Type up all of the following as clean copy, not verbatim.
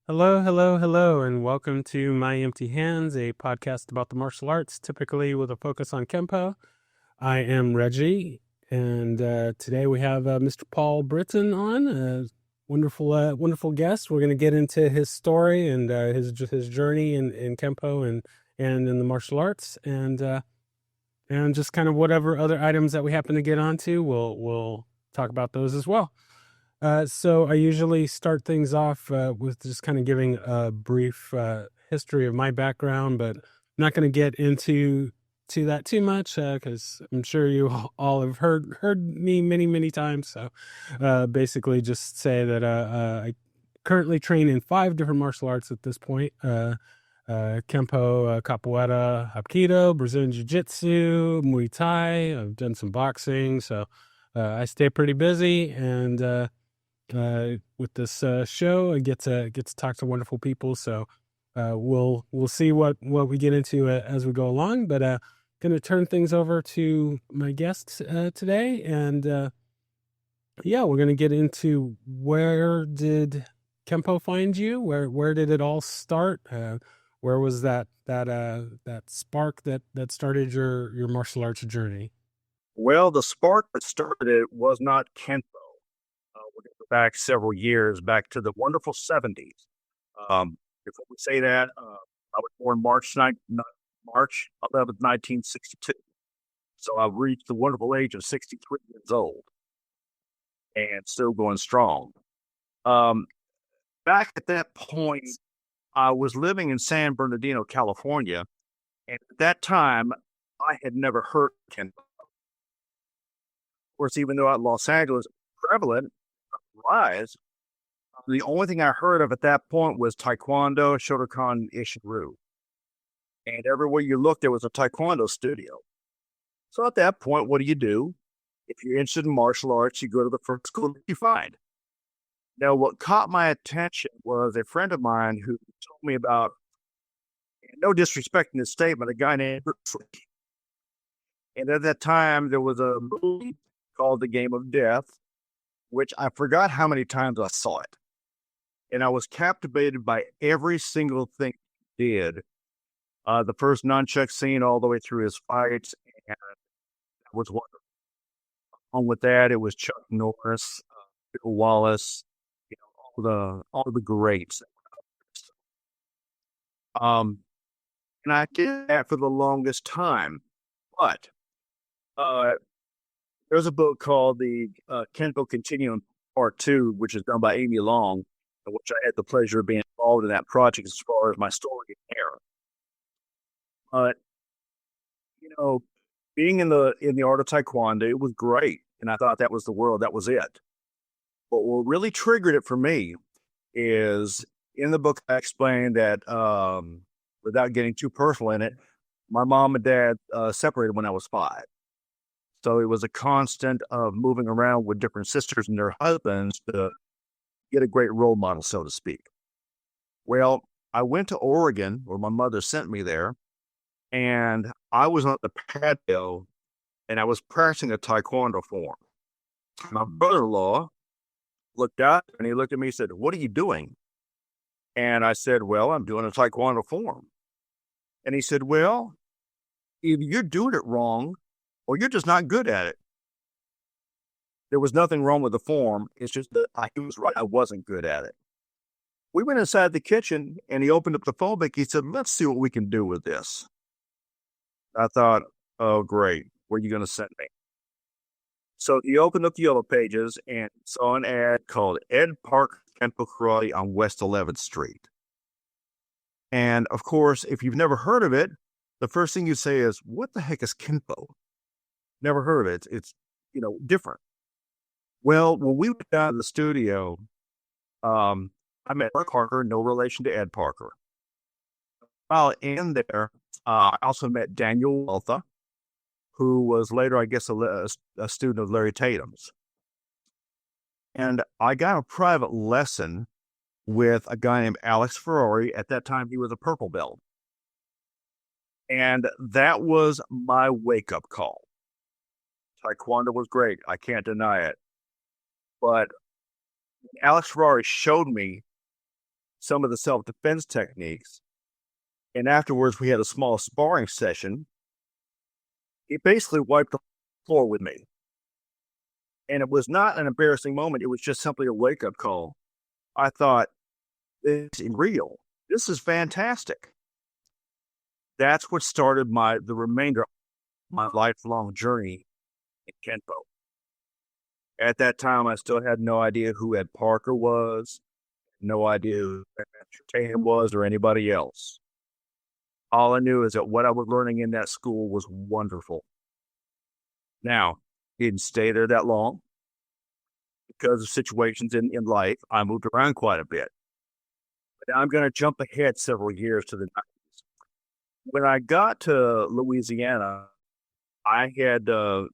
Hello, hello, hello, and welcome to My Empty Hands, a podcast about the martial arts, typically with a focus on Kempo. I am Reggie, and today we have Mr. Paul Britton on, a wonderful guest. We're going to get into his story and his journey in Kempo and in the martial arts, and just kind of whatever other items that we happen to get onto, we'll talk about those as well. So I usually start things off with just kind of giving a brief history of my background, but I'm not going to get into that too much because I'm sure you all have heard me many times. So basically, just say that I currently train in 5 different martial arts at this point: Kempo, Capoeira, Hapkido, Brazilian Jiu-Jitsu, Muay Thai. I've done some boxing, so I stay pretty busy and. With this show, I get to talk to wonderful people. So we'll see what we get into as we go along. But going to turn things over to my guests today, and yeah, we're going to get into where did Kempo find you? Where did it all start? Where was that spark that started your martial arts journey? Well, the spark that started it was not Kempo. We're going to go back several years, back to the wonderful 70s. Before we say that, I was born March 11th, 1962. So I've reached the wonderful age of 63 years old and still going strong. Um, Back at that point, I was living in San Bernardino, California. And at that time, I had never heard Kempo. Of course, even though out in Los Angeles, prevalent, rise, the only thing I heard of at that point was Taekwondo, Shotokan, Ishiru. And everywhere you looked, there was a Taekwondo studio. So at that point, what do? If you're interested in martial arts, you go to the first school that you find. Now, what caught my attention was a friend of mine who told me about, no disrespect in this statement, a guy named Bruce Lee. And at that time, there was a movie called The Game of Death, which I forgot how many times I saw it. And I was captivated by every single thing he did. The first nunchuck scene all the way through his fights, and that was wonderful. On with that, it was Chuck Norris, Bill Wallace, all the greats. And I did that for the longest time. But there's a book called the Kempo Continuum Part 2, which is done by Amy Long, in which I had the pleasure of being involved in that project as far as my story there. But being in the art of Taekwondo, it was great, and I thought that was the world, that was it. But what really triggered it for me is in the book I explained that without getting too personal in it, my mom and dad separated when I was 5. So it was a constant of moving around with different sisters and their husbands to get a great role model, so to speak. Well, I went to Oregon, where my mother sent me there, and I was on the patio, and I was practicing a Taekwondo form. My brother-in-law looked out, and he looked at me and said, "What are you doing?" And I said, "Well, I'm doing a Taekwondo form." And he said, "Well, either you're doing it wrong, or you're just not good at it." There was nothing wrong with the form. It's just that he was right. I wasn't good at it. We went inside the kitchen, and he opened up the phone book. He said, "Let's see what we can do with this." I thought, "Oh, great. Where are you going to send me?" So he opened up the yellow pages and saw an ad called Ed Park Kempo Karate on West 11th Street. And of course, if you've never heard of it, the first thing you say is, "What the heck is Kempo?" Never heard of it. It's different. Well, when we went down to the studio, I met Mark Parker, no relation to Ed Parker. While in there, I also met Daniel Waltha, who was later, I guess, a student of Larry Tatum's. And I got a private lesson with a guy named Alex Ferrari. At that time, he was a purple belt. And that was my wake-up call. Taekwondo was great. I can't deny it. But Alex Ferrari showed me some of the self-defense techniques. And afterwards, we had a small sparring session. He basically wiped the floor with me. And it was not an embarrassing moment. It was just simply a wake-up call. I thought, this is real. This is fantastic. That's what started the remainder of my lifelong journey in Kempo. At that time, I still had no idea who Ed Parker was, no idea who Tatum was or anybody else. All I knew is that what I was learning in that school was wonderful. Now, didn't stay there that long because of situations in life. I moved around quite a bit. But I'm going to jump ahead several years to the 90s. When I got to Louisiana, I had over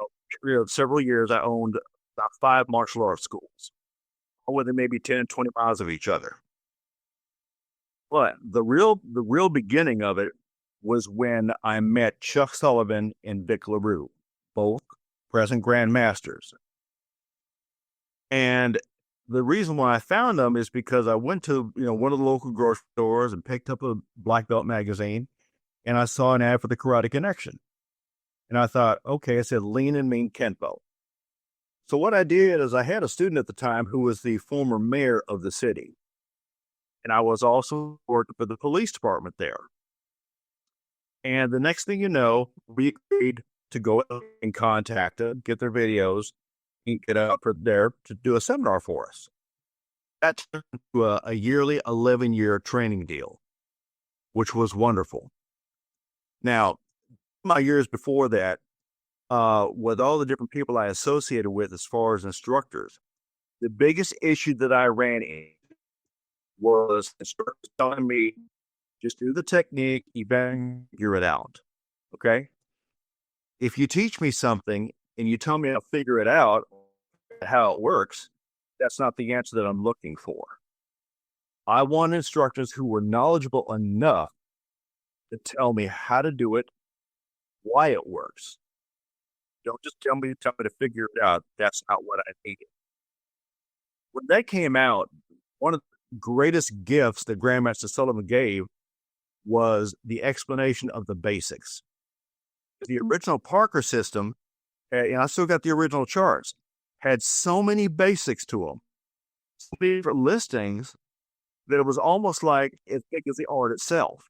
a period of several years, I owned about 5 martial arts schools, all within maybe 10 and 20 miles of each other. But the real beginning of it was when I met Chuck Sullivan and Vic LaRue, both present grandmasters. And the reason why I found them is because I went to one of the local grocery stores and picked up a Black Belt magazine, and I saw an ad for the Karate Connection. And I thought, okay, it said Lean and Mean Kempo. So what I did is I had a student at the time who was the former mayor of the city. And I was also working for the police department there. And the next thing you know, we agreed to go and contact them, get their videos, and get out for there to do a seminar for us. That turned into a yearly 11-year training deal, which was wonderful. Now, my years before that, with all the different people I associated with as far as instructors, the biggest issue that I ran into was instructors telling me, just do the technique, evaluate, figure it out. Okay? If you teach me something and you tell me I'll figure it out, how it works, that's not the answer that I'm looking for. I want instructors who were knowledgeable enough to tell me how to do it, why it works. Don't just tell me to figure it out. That's not what I needed. When that came out, one of the greatest gifts that Grandmaster Sullivan gave was the explanation of the basics. The original Parker system, and I still got the original charts, had so many basics to them, so many different listings, that it was almost like as big as the art itself.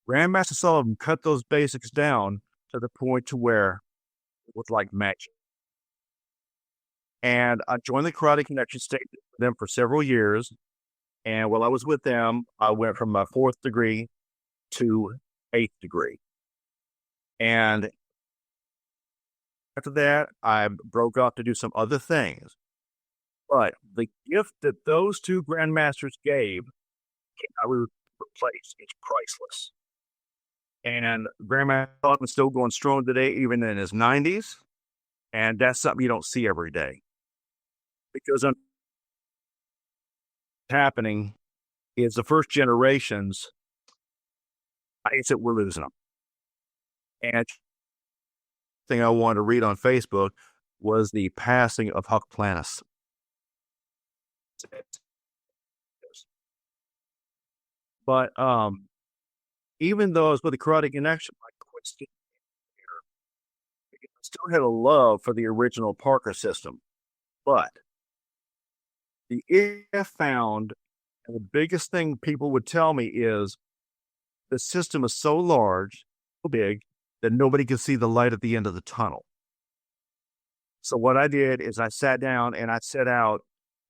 Grandmaster Sullivan cut those basics down to the point to where it was like magic. And I joined the Karate Connection, stayed with them for several years. And while I was with them, I went from my 4th degree to 8th degree. And after that, I broke off to do some other things. But the gift that those 2 grandmasters gave cannot replace. It's priceless. And Grandmaster Sullivan's still going strong today, even in his 90s. And that's something you don't see every day. Because what's happening is the first generations, I said we're losing them. And the thing I wanted to read on Facebook was the passing of Huck Planis. But even though I was with the Karate Connection, I quit studying here. I still had a love for the original Parker system. But the issue I found, and the biggest thing people would tell me is, the system is so large, so big, that nobody can see the light at the end of the tunnel. So what I did is I sat down and I set out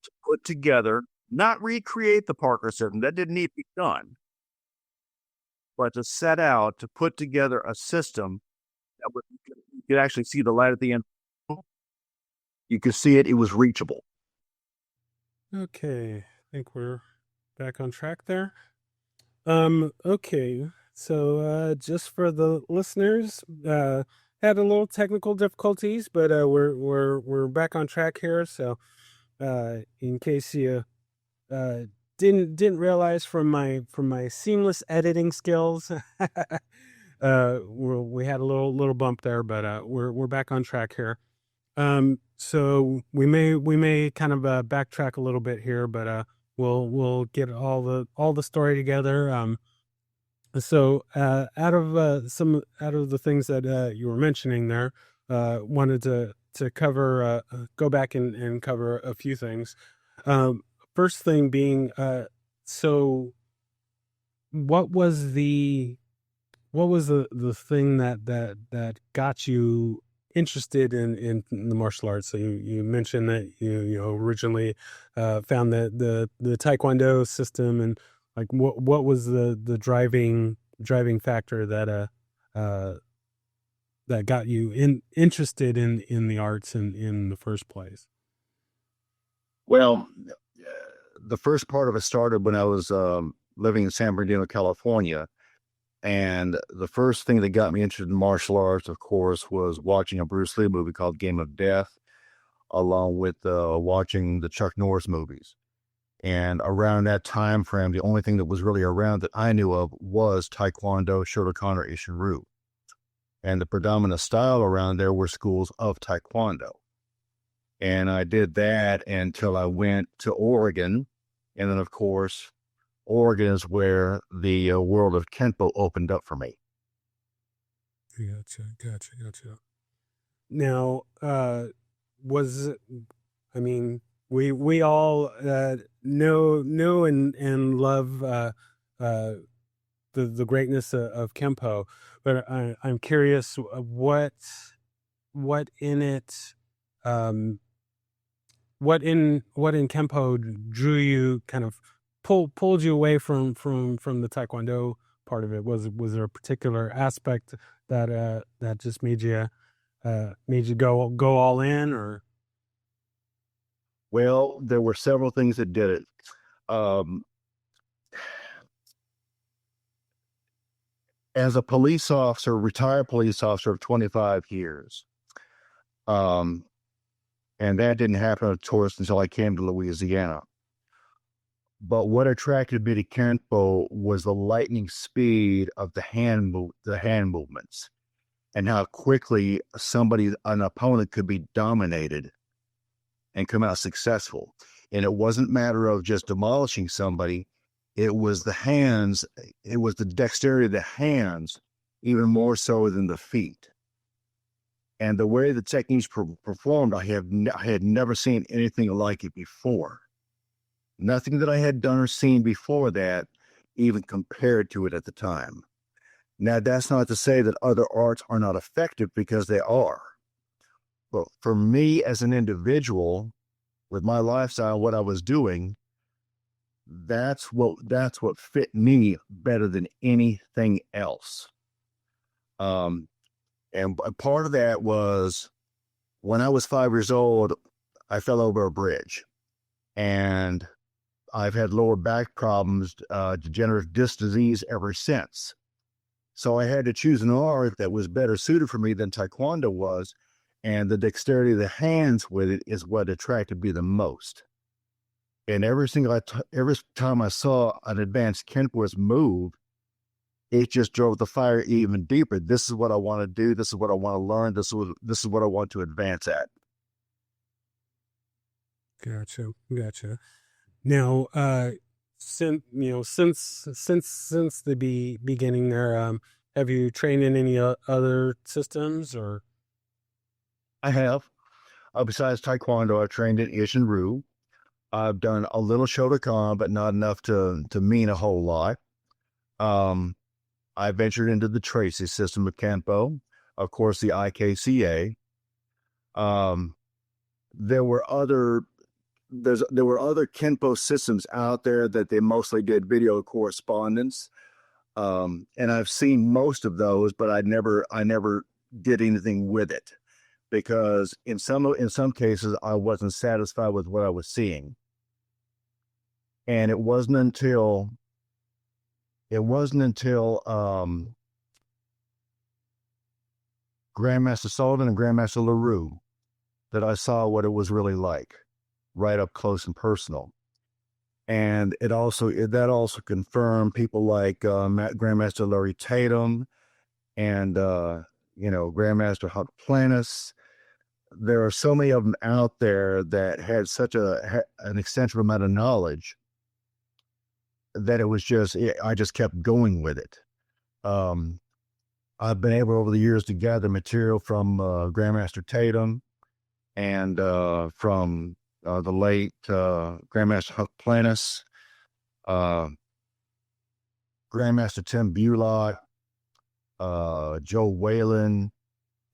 to put together, not recreate the Parker system, that didn't need to be done, but to set out to put together a system that you could actually see the light at the end. You could see it, it was reachable. Okay, I think we're back on track there. Okay, so just for the listeners, had a little technical difficulties, but we're back on track here. So in case you didn't realize from my seamless editing skills, we had a little bump there, but we're back on track here. So we may kind of backtrack a little bit here, but we'll get all the story together. So out of the things that you were mentioning there, wanted to cover go back and cover a few things. Um, First thing being, so what was the thing that got you interested in the martial arts? So you mentioned that you originally found the Taekwondo system, and like what was the driving factor uh that got you interested in the arts in the first place? Well, the first part of it started when I was living in San Bernardino, California. And the first thing that got me interested in martial arts, of course, was watching a Bruce Lee movie called Game of Death, along with watching the Chuck Norris movies. And around that time frame, the only thing that was really around that I knew of was Taekwondo, Shotokan, or Ishinryu. And the predominant style around there were schools of Taekwondo. And I did that until I went to Oregon. And then, of course, Oregon is where the world of Kempo opened up for me. Gotcha. Now, was I mean, we all know and love the greatness of Kempo, but I'm curious what in it um what in Kempo drew you, kind of pulled you away from the Taekwondo part of it? Was there a particular aspect that just made you go all in, or? Well, there were several things that did it. Um, as a police officer, retired police officer of 25 years, um, and that didn't happen, of course, until I came to Louisiana. But what attracted me to Kempo was the lightning speed of the hand movements, and how quickly an opponent could be dominated and come out successful. And it wasn't a matter of just demolishing somebody. It was the hands. It was the dexterity of the hands, even more so than the feet. And the way the techniques performed, I had never seen anything like it before. Nothing that I had done or seen before that even compared to it at the time. Now, that's not to say that other arts are not effective, because they are. But for me as an individual, with my lifestyle, what I was doing, that's what fit me better than anything else. And part of that was when I was 5 years old, I fell over a bridge, and I've had lower back problems, degenerative disc disease ever since. So I had to choose an art that was better suited for me than Taekwondo was, and the dexterity of the hands with it is what attracted me the most. And every time I saw an advanced Kempoist move, it just drove the fire even deeper. This is what I want to do. This is what I want to learn. This is what I want to advance at. Gotcha. Now, since the beginning there, have you trained in any other systems, or? I have. Besides Taekwondo, I've trained in Ishinryu. I've done a little Shotokan, but not enough to mean a whole lot. I ventured into the Tracy system of Kempo, of course, the IKCA. There were other Kempo systems out there that they mostly did video correspondence. And I've seen most of those, but I never did anything with it, because in some cases I wasn't satisfied with what I was seeing. And it wasn't until Grandmaster Sullivan and Grandmaster LaRue that I saw what it was really like, right up close and personal. And that also confirmed people like Grandmaster Larry Tatum and Grandmaster Huck Planis, there are so many of them out there that had such an extensive amount of knowledge that I just kept going with it. Um, I've been able over the years to gather material from Grandmaster Tatum and from the late Grandmaster Huck Planus, uh, Grandmaster Tim Bullock, Joe Whalen,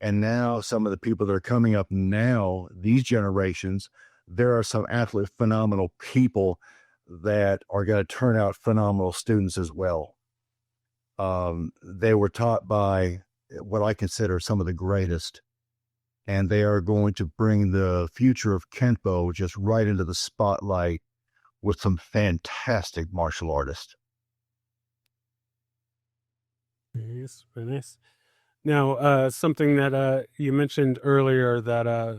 and now some of the people that are coming up now, these generations, there are some absolutely phenomenal people that are going to turn out phenomenal students as well. They were taught by what I consider some of the greatest, and they are going to bring the future of Kempo just right into the spotlight with some fantastic martial artists. Very nice, very nice. Now, something that you mentioned earlier that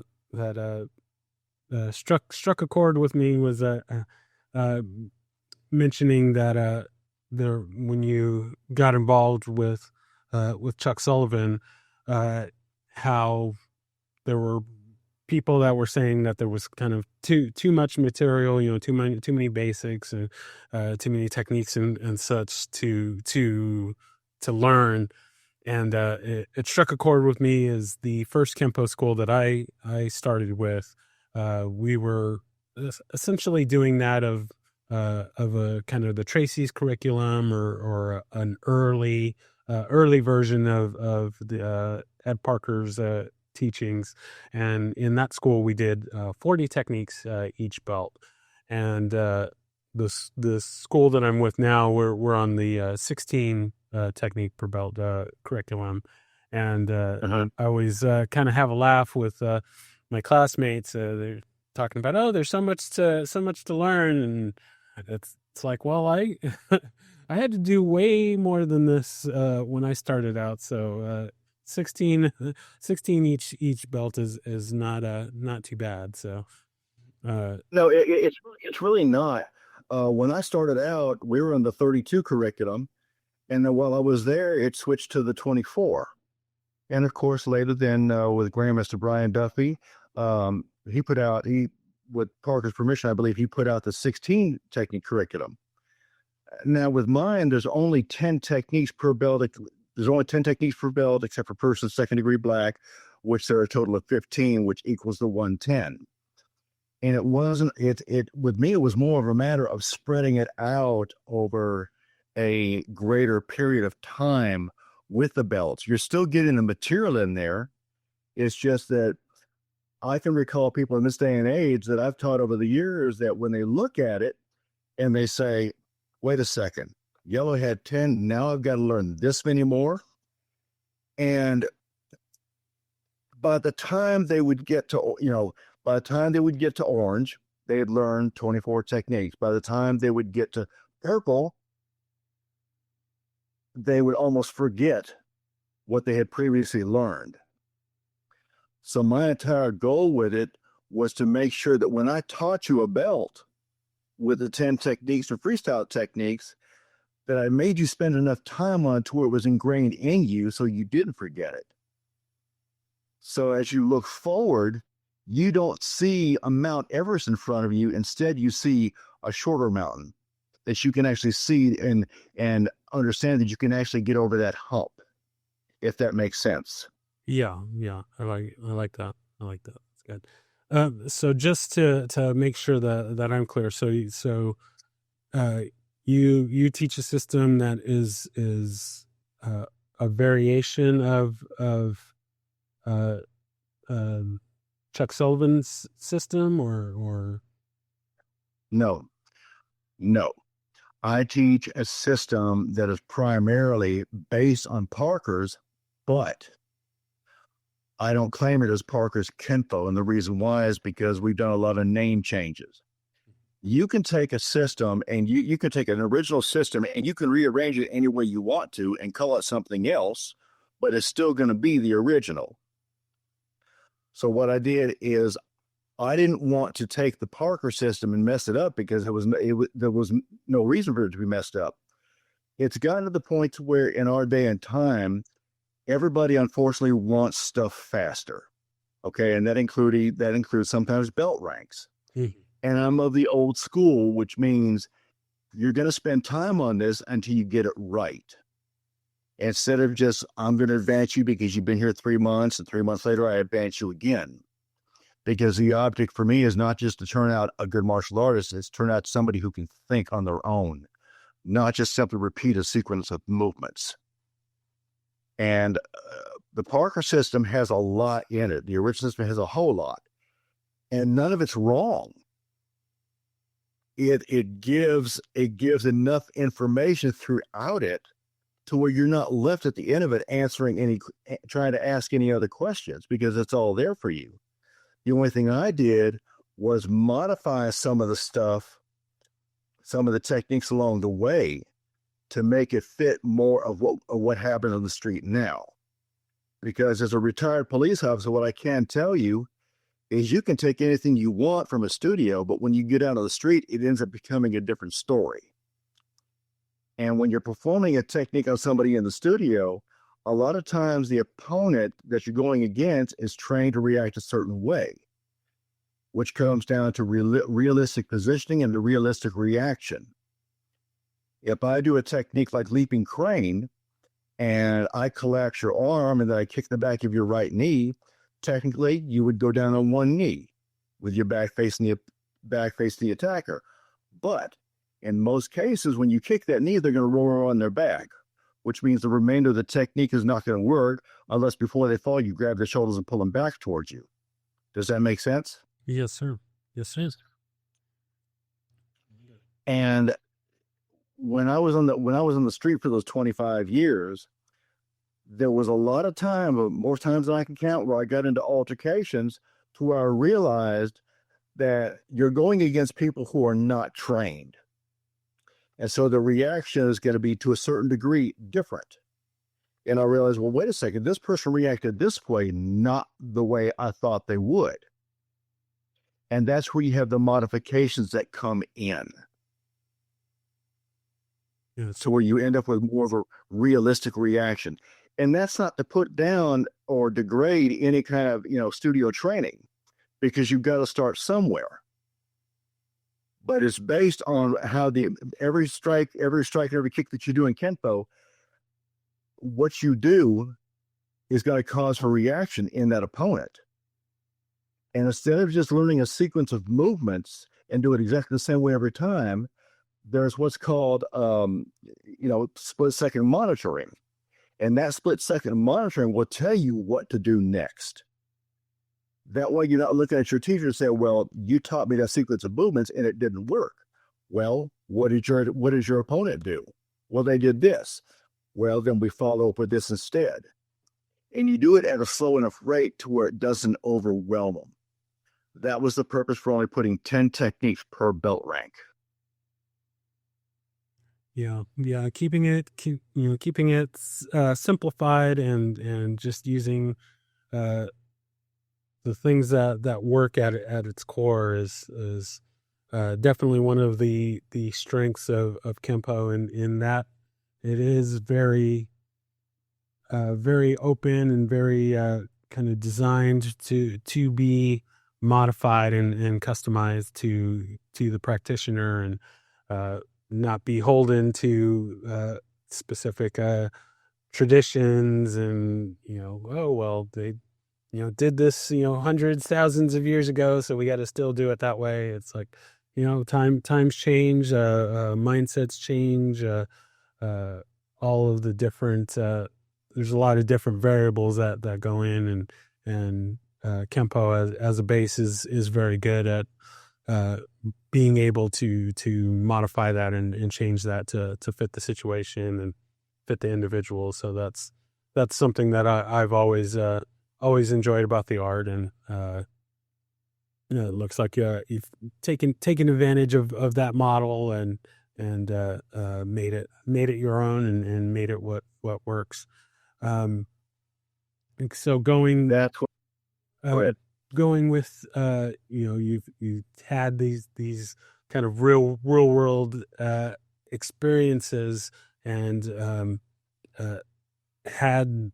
struck a chord with me was mentioning that there when you got involved with Chuck Sullivan, how there were people that were saying that there was kind of too much material, too many basics and too many techniques and such to learn. And it struck a chord with me as the first Kempo school that I started with. We were essentially doing that of a kind of the Tracy's curriculum or an early version of the Ed Parker's teachings. And in that school, we did 40 techniques each belt. And the school that I'm with now, we're on the 16 technique per belt curriculum. And I always kind of have a laugh with my classmates. They're talking about, oh, there's so much to learn, and it's like, well, I I had to do way more than this when I started out. So 16 each belt is not too bad. So No, it's really not. When I started out, we were in the 32 curriculum, and then while I was there, it switched to the 24. And of course, later then with Grandmaster Brian Duffy, with Parker's permission, I believe he put out the 16 technique curriculum. Now with mine, there's only 10 techniques per belt. There's only 10 techniques per belt, except for person second degree black, which there are a total of 15, which equals the 110. And with me, it was more of a matter of spreading it out over a greater period of time with the belts. You're still getting the material in there. It's just that I can recall people in this day and age that I've taught over the years that when they look at it and they say, wait a second, yellow had 10, now I've got to learn this many more. And by the time they would get to, orange, they had learned 24 techniques. By the time they would get to purple, they would almost forget what they had previously learned. So my entire goal with it was to make sure that when I taught you a belt with the 10 techniques or freestyle techniques, that I made you spend enough time on it to where it was ingrained in you so you didn't forget it. So as you look forward, you don't see a Mount Everest in front of you. Instead, you see a shorter mountain that you can actually see and understand that you can actually get over that hump, if that makes sense. Yeah. I like that. That's good. So just to make sure that I'm clear, so you teach a system that is a variation of Chuck Sullivan's system, or No. I teach a system that is primarily based on Parker's, but I don't claim it as Parker's Kempo. And the reason why is because we've done a lot of name changes. You can take a system and you can take an original system and you can rearrange it any way you want to and call it something else, but it's still going to be the original. So what I did is I didn't want to take the Parker system and mess it up because there was no reason for it to be messed up. It's gotten to the point to where in our day and time, everybody unfortunately wants stuff faster. Okay, and that includes sometimes belt ranks. Mhm. And I'm of the old school, which means you're going to spend time on this until you get it right. Instead of just, I'm going to advance you because you've been here 3 months, and 3 months later, I advance you again. Because the object for me is not just to turn out a good martial artist, it's turn out somebody who can think on their own, not just simply repeat a sequence of movements. And the Parker system has a lot in it. The original system has a whole lot, and none of it's wrong. It gives enough information throughout it to where you're not left at the end of it trying to ask any other questions, because it's all there for you. The only thing I did was modify some of the stuff, some of the techniques along the way to make it fit more of what happened on the street now. Because as a retired police officer, what I can tell you is you can take anything you want from a studio, but when you get out on the street, it ends up becoming a different story. And when you're performing a technique on somebody in the studio, a lot of times the opponent that you're going against is trained to react a certain way, which comes down to realistic positioning and the realistic reaction. If I do a technique like leaping crane and I collapse your arm and then I kick the back of your right knee, technically you would go down on one knee with your back facing the attacker. But in most cases, when you kick that knee, they're going to roll on their back, which means the remainder of the technique is not going to work unless before they fall, you grab their shoulders and pull them back towards you. Does that make sense? Yes, sir. Yes, sir. And when I was on the street for those 25 years, there was a lot of time, more times than I can count, where I got into altercations to where I realized that you're going against people who are not trained. And so the reaction is going to be, to a certain degree, different. And I realized, well, wait a second, this person reacted this way, not the way I thought they would. And that's where you have the modifications that come in. Yes. So where you end up with more of a realistic reaction. And that's not to put down or degrade any kind of, studio training, because you've got to start somewhere. But it's based on how every strike, every kick that you do in Kempo, what you do is going to cause a reaction in that opponent. And instead of just learning a sequence of movements and do it exactly the same way every time, there's what's called, split-second monitoring. And that split-second monitoring will tell you what to do next. That way you're not looking at your teacher and saying, well, you taught me that sequence of movements and it didn't work. Well, what did your opponent do? Well, they did this. Well, then we follow up with this instead. And you do it at a slow enough rate to where it doesn't overwhelm them. That was the purpose for only putting 10 techniques per belt rank. Yeah, keeping it simplified and just using the things that work at its core is definitely one of the strengths of Kempo, and in that it is very very open and very kind of designed to be modified and customized to the practitioner, and not beholden to specific traditions, and they did this hundreds, thousands of years ago, so we got to still do it that way. It's like times change, mindsets change, all of the different there's a lot of different variables that go in, and Kempo as a base is very good at being able to modify that and change that to fit the situation and fit the individual. So that's something that I've always enjoyed about the art, and it looks like you've taken advantage of that model and made it your own and made it what works. So going That's what. Go ahead. Going with you've had these kind of real world experiences, and had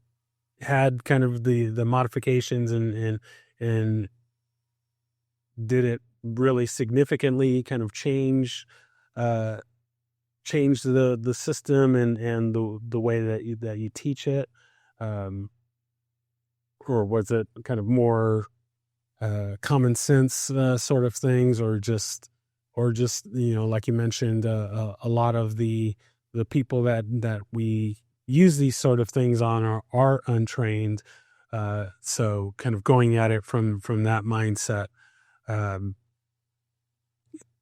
kind of the modifications and and did it really significantly kind of change the system and the way that you teach it, or was it kind of more common sense sort of things, or just like you mentioned, a lot of the people that we use these sort of things on are untrained, so kind of going at it from that mindset, um,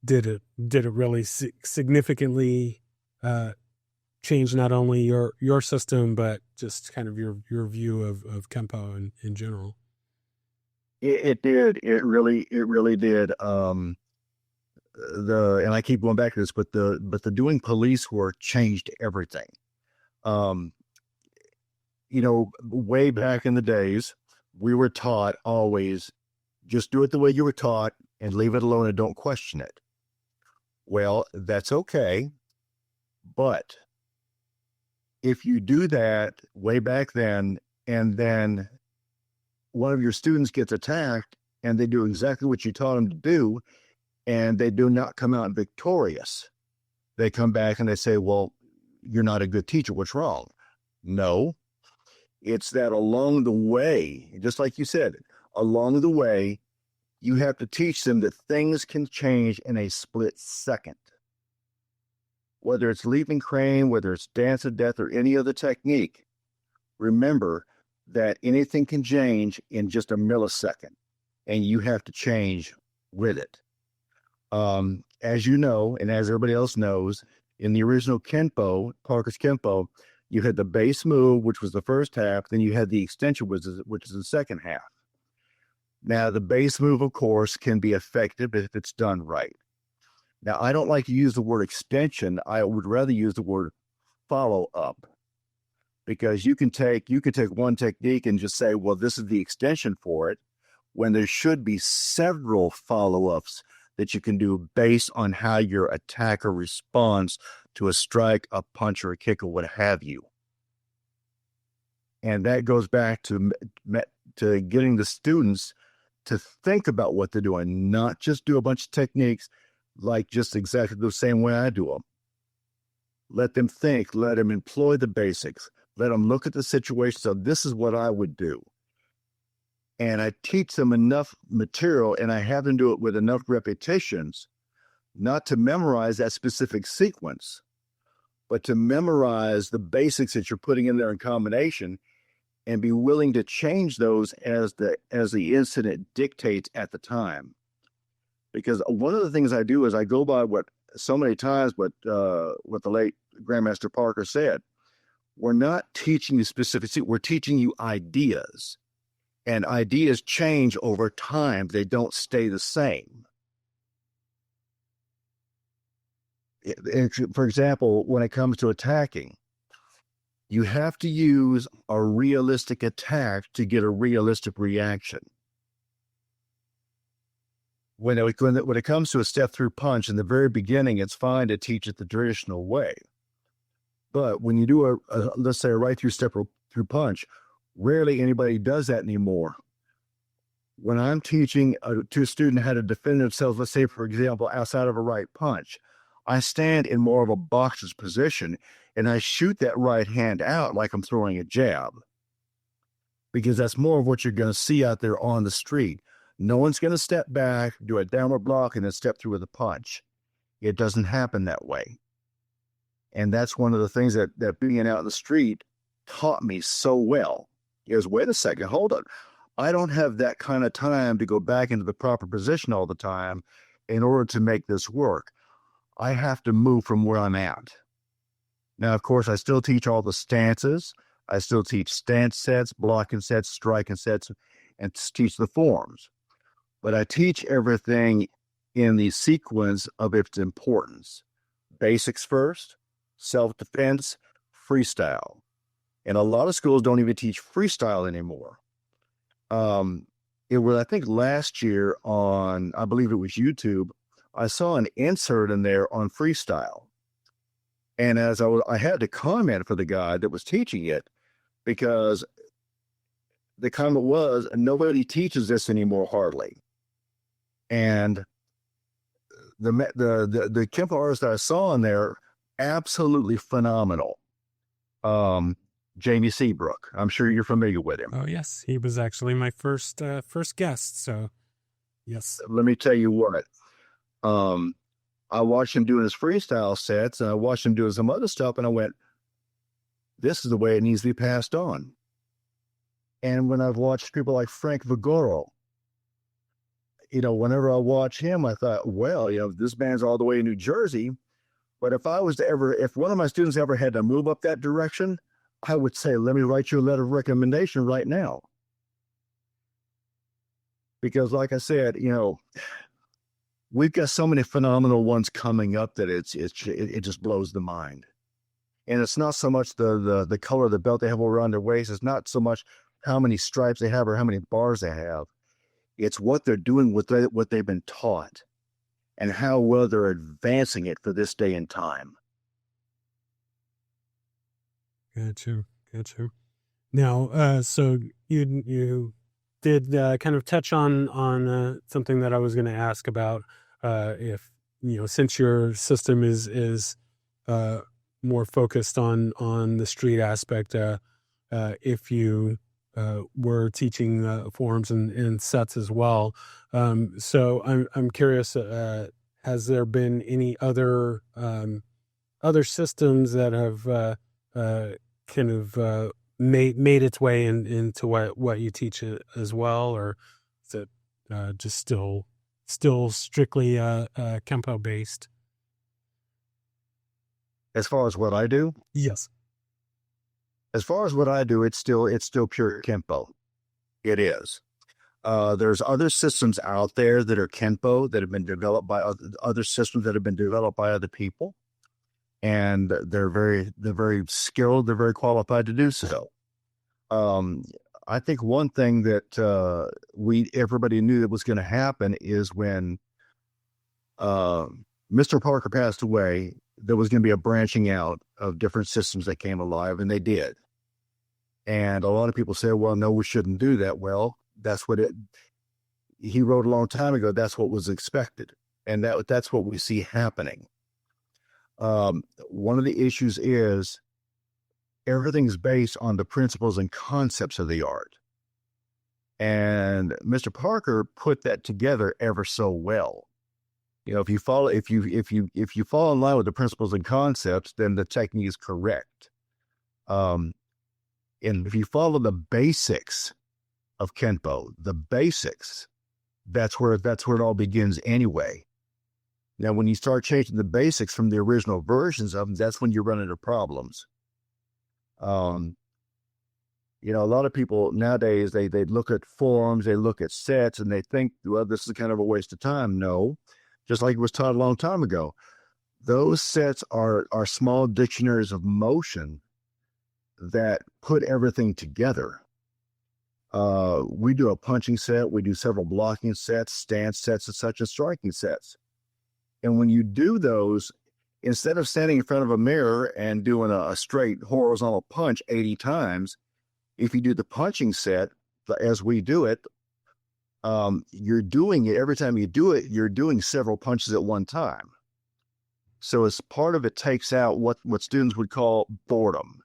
did it really significantly change not only your system but just kind of your view of Kempo in general? It did. It really did. And I keep going back to this, but the doing police work changed everything. Way back in the days, we were taught always just do it the way you were taught and leave it alone and don't question it. Well, that's okay. But if you do that way back then, and then one of your students gets attacked and they do exactly what you taught them to do, and they do not come out victorious, they come back and they say, well, you're not a good teacher. What's wrong? No, it's that along the way, just like you said, along the way, you have to teach them that things can change in a split second. Whether it's leaping crane, whether it's dance of death, or any other technique, remember that anything can change in just a millisecond, and you have to change with it. As you know, and as everybody else knows, in the original Kempo, Parker's Kempo, you had the base move, which was the first half, then you had the extension, which is the second half. Now, the base move, of course, can be effective if it's done right. Now, I don't like to use the word extension. I would rather use the word follow up, because you can take one technique and just say, well, this is the extension for it, when there should be several follow-ups that you can do based on how your attacker responds to a strike, a punch, or a kick, or what have you. And that goes back to getting the students to think about what they're doing, not just do a bunch of techniques like just exactly the same way I do them. Let them think, let them employ the basics, let them look at the situation. So this is what I would do. And I teach them enough material, and I have them do it with enough repetitions, not to memorize that specific sequence, but to memorize the basics that you're putting in there in combination, and be willing to change those as the incident dictates at the time. Because one of the things I do is I go by what the late Grandmaster Parker said. We're not teaching you specific, we're teaching you ideas. And ideas change over time. They don't stay the same. For example, when it comes to attacking, you have to use a realistic attack to get a realistic reaction. When it comes to a step-through punch, in the very beginning, it's fine to teach it the traditional way. But when you do let's say a right-through step-through punch, rarely anybody does that anymore. When I'm teaching to a student how to defend themselves, let's say, for example, outside of a right punch, I stand in more of a boxer's position, and I shoot that right hand out like I'm throwing a jab, because that's more of what you're going to see out there on the street. No one's going to step back, do a downward block, and then step through with a punch. It doesn't happen that way. And that's one of the things that being out in the street taught me so well. Is, wait a second, hold on. I don't have that kind of time to go back into the proper position all the time in order to make this work. I have to move from where I'm at. Now, of course, I still teach all the stances. I still teach stance sets, blocking sets, striking sets, and teach the forms. But I teach everything in the sequence of its importance. Basics first, self-defense, freestyle. And a lot of schools don't even teach freestyle anymore. It was, I think, last year on, I believe it was YouTube, I saw an insert in there on freestyle. And as I had to comment for the guy that was teaching it, because the comment was, nobody teaches this anymore hardly. And the Kempo artists that I saw in there, absolutely phenomenal. Jamie Seabrook, I'm sure you're familiar with him. Oh yes, he was actually my first guest. So yes. Let me tell you what. Um, I watched him doing his freestyle sets, and I watched him doing some other stuff, and I went, "This is the way it needs to be passed on." And when I've watched people like Frank Vigoro, whenever I watch him, I thought, well, this man's all the way in New Jersey. But if one of my students ever had to move up that direction, I would say, let me write you a letter of recommendation right now. Because like I said, we've got so many phenomenal ones coming up that it just blows the mind. And it's not so much the color of the belt they have around their waist. It's not so much how many stripes they have or how many bars they have. It's what they're doing with what they've been taught and how well they're advancing it for this day and time. Got you. Now, so you did kind of touch on something that I was going to ask about. If since your system is more focused on the street aspect, if you were teaching forms and sets as well. So I'm curious. Has there been any other systems that have kind of made its way into what you teach as well, or is it just still strictly Kempo based? As far as what I do, Yes. as far as what I do, it's still pure Kempo. It is. There's other systems out there that are Kempo that have been developed by other systems that have been developed by other people, and they're very skilled. They're very qualified to do so. I think one thing that everybody knew that was going to happen is when Mr. Parker passed away, there was going to be a branching out of different systems that came alive, and they did. And a lot of people say, well, no, we shouldn't do that. Well, he wrote a long time ago, that's what was expected. And that's what we see happening. One of the issues is everything's based on the principles and concepts of the art. And Mr. Parker put that together ever so well. If you fall in line with the principles and concepts, then the technique is correct. And if you follow the basics of Kempo, that's where it all begins anyway. Now, when you start changing the basics from the original versions of them, that's when you run into problems. A lot of people nowadays, they look at forms, they look at sets, and they think, well, this is kind of a waste of time. No, just like it was taught a long time ago. Those sets are small dictionaries of motion that put everything together. We do a punching set, we do several blocking sets, stance sets, and such, and striking sets. And when you do those, instead of standing in front of a mirror and doing a straight horizontal punch 80 times, if you do the punching set as we do it, you're doing it every time you do it, you're doing several punches at one time. So as part of it takes out what students would call boredom,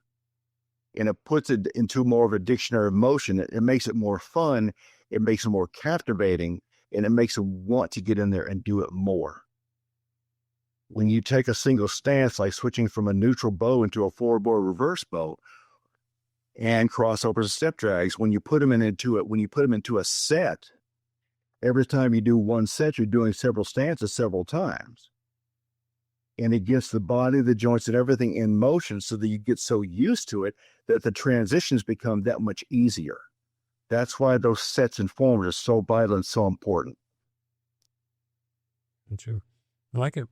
and it puts it into more of a dictionary of motion. It makes it more fun, it makes it more captivating, and it makes them want to get in there and do it more. When you take a single stance, like switching from a neutral bow into a forward bow reverse bow, and crossovers and step drags, when you put them into a set, every time you do one set, you're doing several stances several times. And it gets the body, the joints, and everything in motion so that you get so used to it that the transitions become that much easier. That's why those sets and forms are so vital and so important. True. I like it.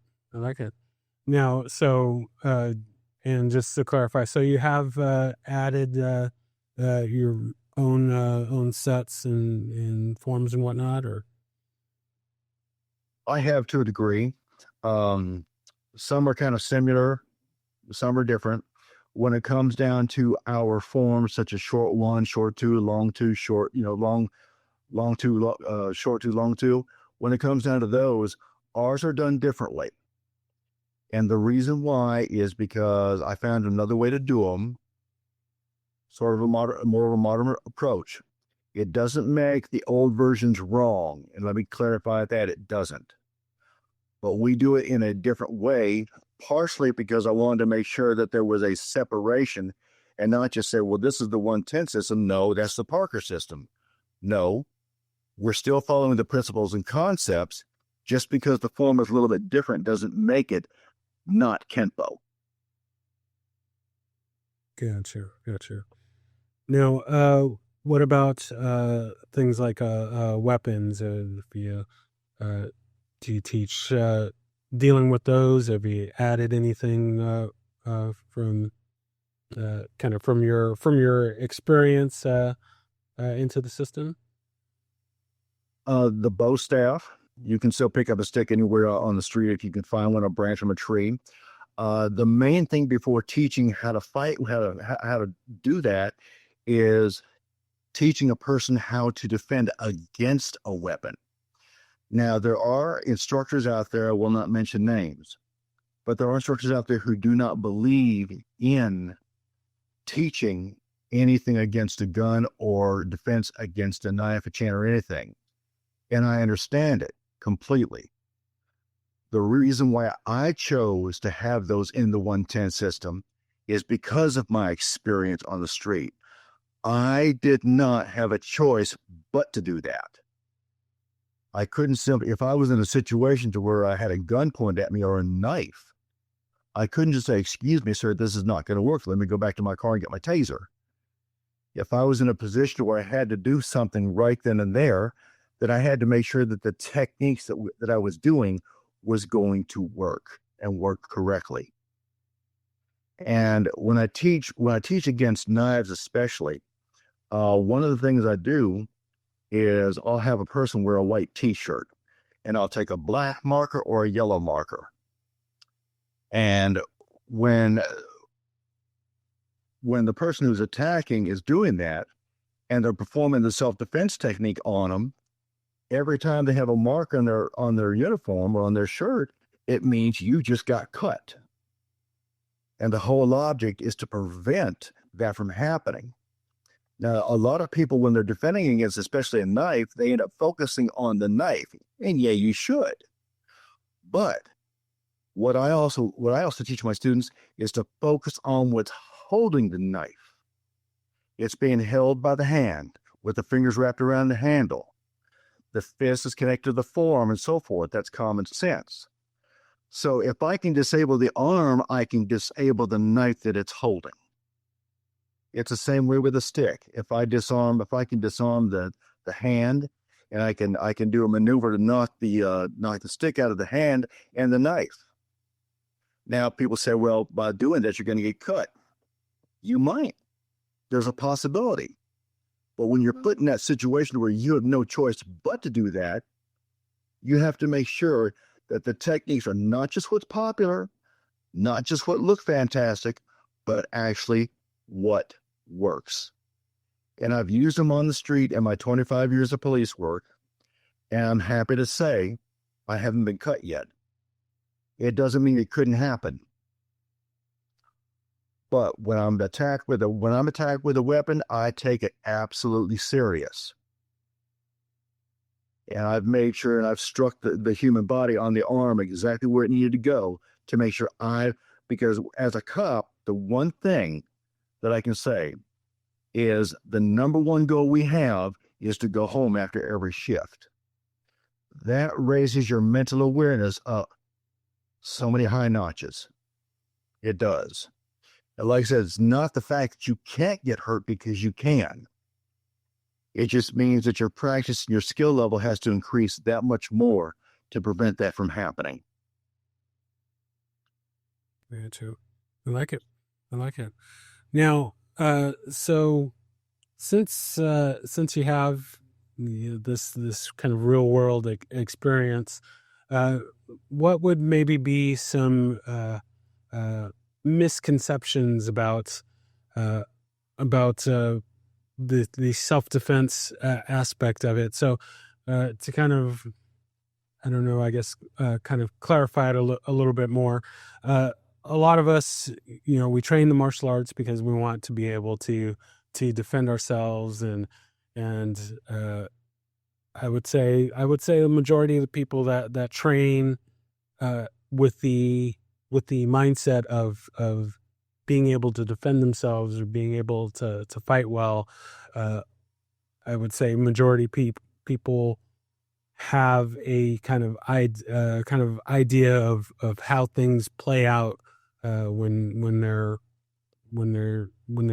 Now, so, and just to clarify, so you have added your own sets and forms and whatnot, or? I have to a degree. Some are kind of similar, some are different. when it comes down to our forms, such as short one, short two, long two, short, long two, short two, long two, when it comes down to those, ours are done differently. And the reason why is because I found another way to do them, sort of more of a modern approach. It doesn't make the old versions wrong. And let me clarify that it doesn't. But we do it in a different way, partially because I wanted to make sure that there was a separation and not just say, well, this is the 110 system. No, that's the Parker system. No, we're still following the principles and concepts. Just because the form is a little bit different doesn't make it not Kempo. Gotcha. Now, what about things like weapons? Do you teach dealing with those? Have you added anything from kind of from your experience into the system? The bow staff, you can still pick up a stick anywhere on the street if you can find one, a branch from a tree. The main thing before teaching how to fight, how to do that, is teaching a person how to defend against a weapon. Now, there are instructors out there, I will not mention names, but there are instructors out there who do not believe in teaching anything against a gun or defense against a knife, a chain, or anything. And I understand it completely. The reason why I chose to have those in the 110 system is because of my experience on the street. I did not have a choice but to do that. I couldn't simply, if I was in a situation to where I had a gun pointed at me or a knife, I couldn't just say, excuse me, sir, this is not going to work. Let me go back to my car and get my taser. If I was in a position where I had to do something right then and there, then I had to make sure that the techniques that I was doing was going to work and work correctly. And when I teach against knives, especially, one of the things I do is I'll have a person wear a white T-shirt, and I'll take a black marker or a yellow marker. And when the person who's attacking is doing that, and they're performing the self-defense technique on them, every time they have a mark on their uniform or on their shirt, it means you just got cut. And the whole object is to prevent that from happening. Now, a lot of people, when they're defending against, especially a knife, they end up focusing on the knife. And yeah, you should. But what I also teach my students is to focus on what's holding the knife. It's being held by the hand with the fingers wrapped around the handle. The fist is connected to the forearm and so forth. That's common sense. So if I can disable the arm, I can disable the knife that it's holding. It's the same way with a stick. If I can disarm the hand, and I can do a maneuver to knock the stick out of the hand and the knife. Now people say, well, by doing that, you're going to get cut. You might. There's a possibility. But when you're put in that situation where you have no choice but to do that, you have to make sure that the techniques are not just what's popular, not just what looks fantastic, but actually what works. And I've used them on the street in my 25 years of police work, and I'm happy to say I haven't been cut yet. It doesn't mean it couldn't happen. But when I'm attacked with a weapon, I take it absolutely serious. And I've made sure, and I've struck the human body on the arm exactly where it needed to go to make sure because as a cop, the one thing that I can say is the number one goal we have is to go home after every shift. That raises your mental awareness up so many high notches. It does. And like I said, it's not the fact that you can't get hurt, because you can. It just means that your practice and your skill level has to increase that much more to prevent that from happening. Yeah, too. I like it. Now, so since you have this kind of real world experience, what would maybe be some misconceptions about uh, the self-defense aspect of it. So to kind of, I don't know, I guess kind of clarify it a little bit more. A lot of us, we train the martial arts because we want to be able to defend ourselves, and I would say the majority of the people that train with the mindset of being able to defend themselves or being able to fight well, uh, I would say majority people have a kind of idea of how things play out when they're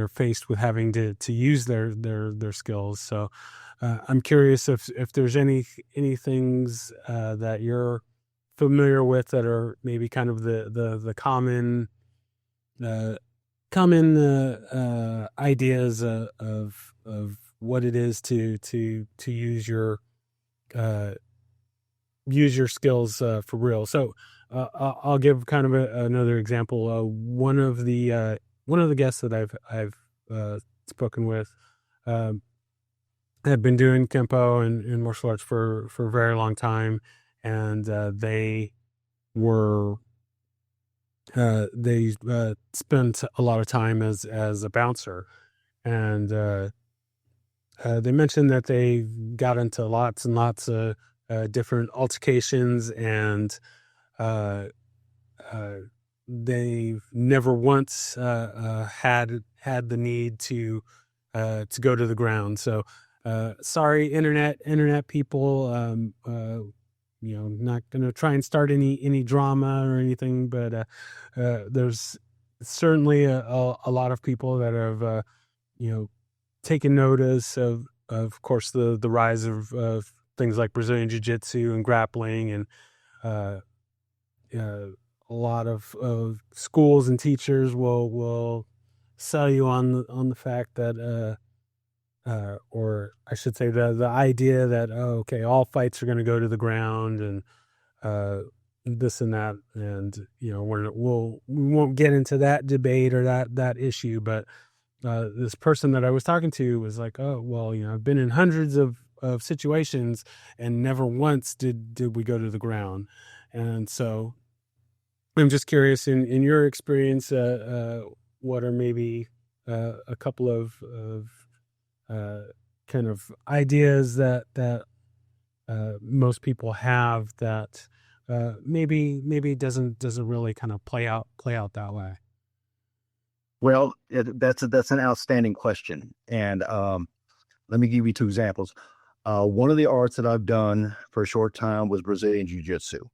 faced with having to use their skills. So I'm curious if there's any things that you're familiar with that are maybe kind of the uh, common ideas of what it is to uh, use your skills for real. So I'll give kind of another example. One of the guests that I've spoken with um, have been doing Kempo and martial arts for a very long time, and were they spent a lot of time as a bouncer, and they mentioned that they got into lots and lots of different altercations, and uh, uh, they've never once had the need to go to the ground. So sorry, internet people. Not going to try and start any drama or anything, but there's certainly a lot of people that have taken notice of course the rise of things like Brazilian Jiu-Jitsu and grappling, and uh, a lot of schools and teachers will sell you on the fact that or I should say the idea that, oh, okay, all fights are going to go to the ground, and uh, this and that, and we won't get into that debate or that issue. But this person that I was talking to was like, oh, well, I've been in hundreds of situations, and never once did we go to the ground. And so I'm just curious, in your experience, what are maybe a couple of uh, kind of ideas that most people have that maybe doesn't really kind of play out that way. Well, that's an outstanding question, and let me give you two examples. One of the arts that I've done for a short time was Brazilian Jiu Jitsu,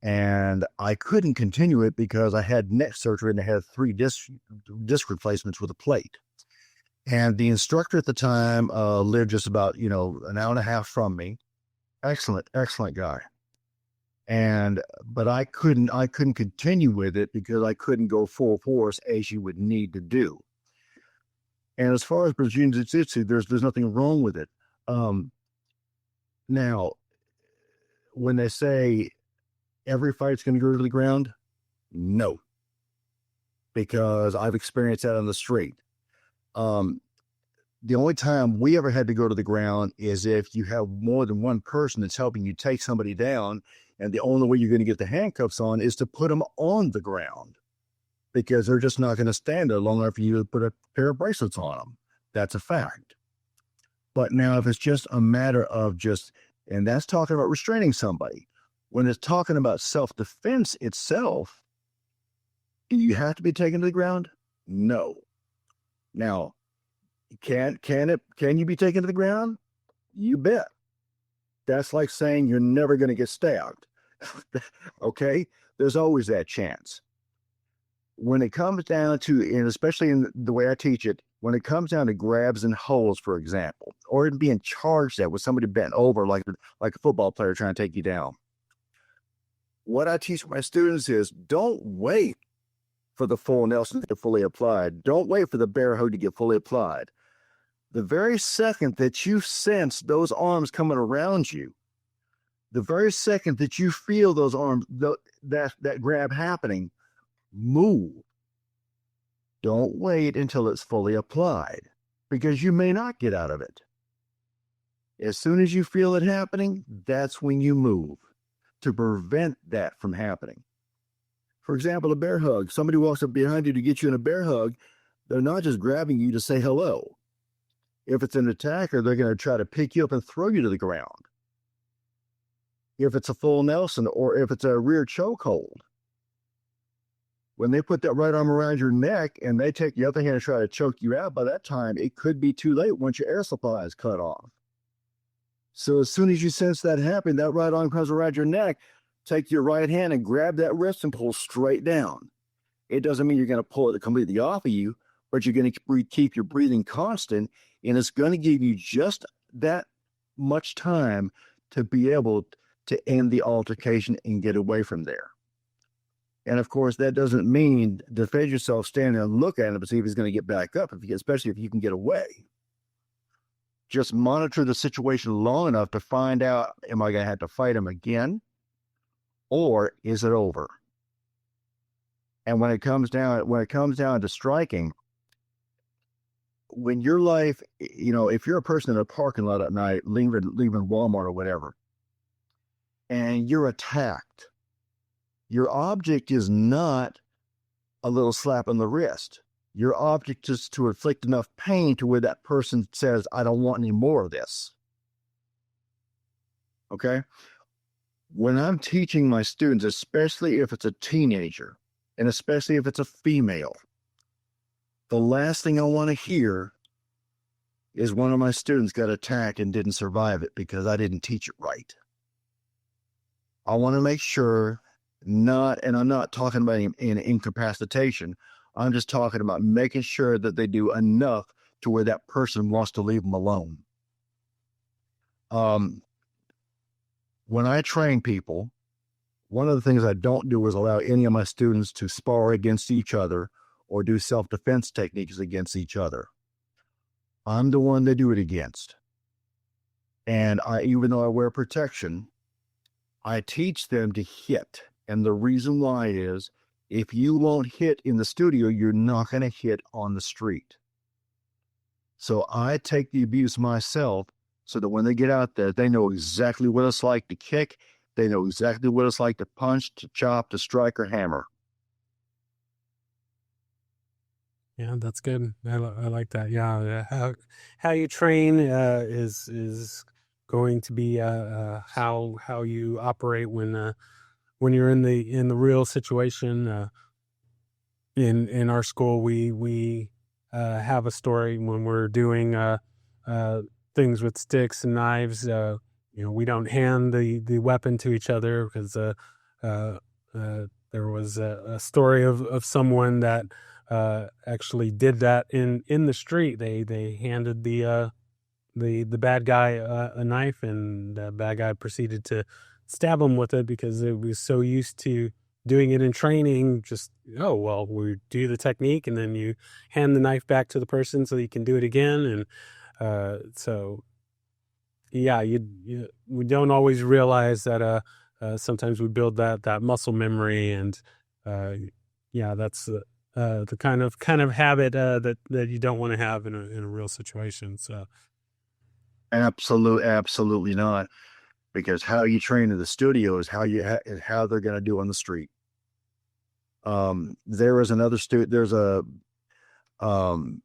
and I couldn't continue it because I had neck surgery and I had three disc replacements with a plate. And the instructor at the time lived just about an hour and a half from me. Excellent guy. But I couldn't continue with it because I couldn't go full force as you would need to do. And as far as Brazilian Jiu-Jitsu, there's nothing wrong with it. Now, when they say every fight's going to go to the ground, no, because I've experienced that on the street. The only time we ever had to go to the ground is if you have more than one person that's helping you take somebody down, and the only way you're going to get the handcuffs on is to put them on the ground, because they're just not going to stand there long enough for you to put a pair of bracelets on them. That's a fact. But now if it's just a matter of and that's talking about restraining somebody, when it's talking about self-defense itself, do you have to be taken to the ground? No. Now, can you be taken to the ground? You bet. That's like saying you're never going to get stabbed. Okay? There's always that chance. When it comes down to, and especially in the way I teach it, when it comes down to grabs and holds, for example, or being charged at with somebody bent over like a football player trying to take you down, what I teach my students is don't wait for the full Nelson to get fully applied. Don't wait for the bear hug to get fully applied. The very second that you sense those arms coming around you, the very second that you feel those arms, that grab happening, move. Don't wait until it's fully applied, because you may not get out of it. As soon as you feel it happening, that's when you move to prevent that from happening. For example, a bear hug. Somebody walks up behind you to get you in a bear hug. They're not just grabbing you to say hello. If it's an attacker, they're going to try to pick you up and throw you to the ground. If it's a full Nelson, or if it's a rear chokehold, when they put that right arm around your neck and they take the other hand and try to choke you out, by that time, it could be too late once your air supply is cut off. So as soon as you sense that happen, that right arm comes around your neck, take your right hand and grab that wrist and pull straight down. It doesn't mean you're going to pull it completely off of you, but you're going to keep your breathing constant, and it's going to give you just that much time to be able to end the altercation and get away from there. And of course, that doesn't mean defend yourself, stand there and look at him and see if he's going to get back up, especially if you can get away. Just monitor the situation long enough to find out, am I going to have to fight him again? Or is it over? And when it comes down to striking, when your life, if you're a person in a parking lot at night, leaving Walmart or whatever, and you're attacked, your object is not a little slap on the wrist. Your object is to inflict enough pain to where that person says, I don't want any more of this. Okay? When I'm teaching my students, especially if it's a teenager, and especially if it's a female, the last thing I want to hear is one of my students got attacked and didn't survive it because I didn't teach it right. I want to make sure and I'm not talking about an incapacitation. I'm just talking about making sure that they do enough to where that person wants to leave them alone. When I train people, one of the things I don't do is allow any of my students to spar against each other or do self-defense techniques against each other. I'm the one they do it against. And even though I wear protection, I teach them to hit. And the reason why is, if you won't hit in the studio, you're not going to hit on the street. So I take the abuse myself so that when they get out there, they know exactly what it's like to kick. They know exactly what it's like to punch, to chop, to strike, or hammer. Yeah, that's good. I like that. Yeah, how you train is going to be how you operate when you're in the real situation. In our school, we have a story when we're doing things with sticks and knives. We don't hand the weapon to each other because there was a story of someone that actually did that in the street. They handed the bad guy a knife, and the bad guy proceeded to stab him with it because it was so used to doing it in training. Just, oh, well, we do the technique and then you hand the knife back to the person so you can do it again. And so, yeah, we don't always realize that sometimes we build that muscle memory, and that's the kind of habit that you don't want to have in a real situation. So, Absolutely not. Because how you train in the studio is how they're going to do on the street. There is another student. There's I'm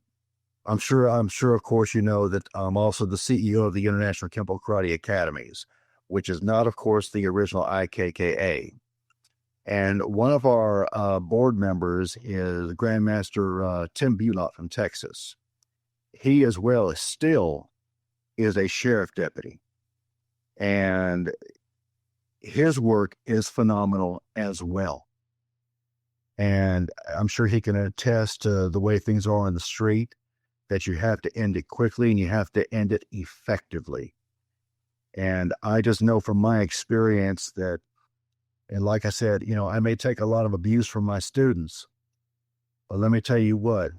sure, of course, you know that I'm also the CEO of the International Kempo Karate Academies, which is not, of course, the original IKKA. And one of our board members is Grandmaster Tim Bulot from Texas. He, as well, still is a sheriff deputy. And his work is phenomenal as well. And I'm sure he can attest to the way things are on the street, that you have to end it quickly and you have to end it effectively. And I just know from my experience that, and like I said, I may take a lot of abuse from my students, but let me tell you what,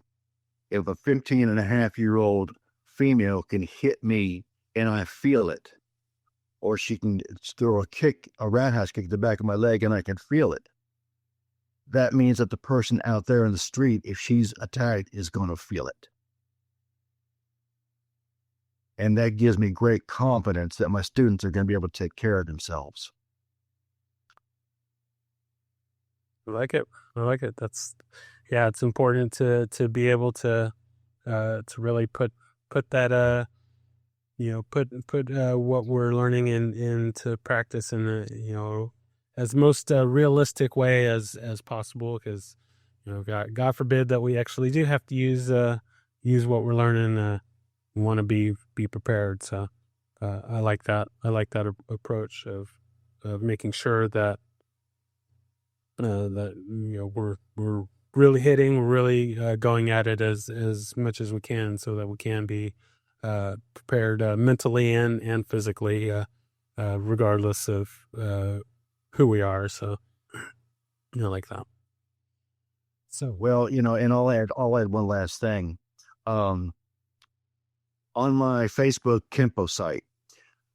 if a 15-and-a-half-year-old female can hit me and I feel it, or she can throw a roundhouse kick to the back of my leg and I can feel it, that means that the person out there in the street, if she's attacked, is going to feel it. And that gives me great confidence that my students are going to be able to take care of themselves. I like it. I like it. It's important to be able to really put that put what we're learning into practice in a as most realistic way as possible, because God forbid that we actually do have to use what we're learning. We want to be prepared. So I like that. I like that approach of making sure that we're really hitting, we're really going at it as much as we can, so that we can be prepared mentally and physically, regardless of who we are. So I like that. So well, and I'll add one last thing. On my Facebook Kempo site,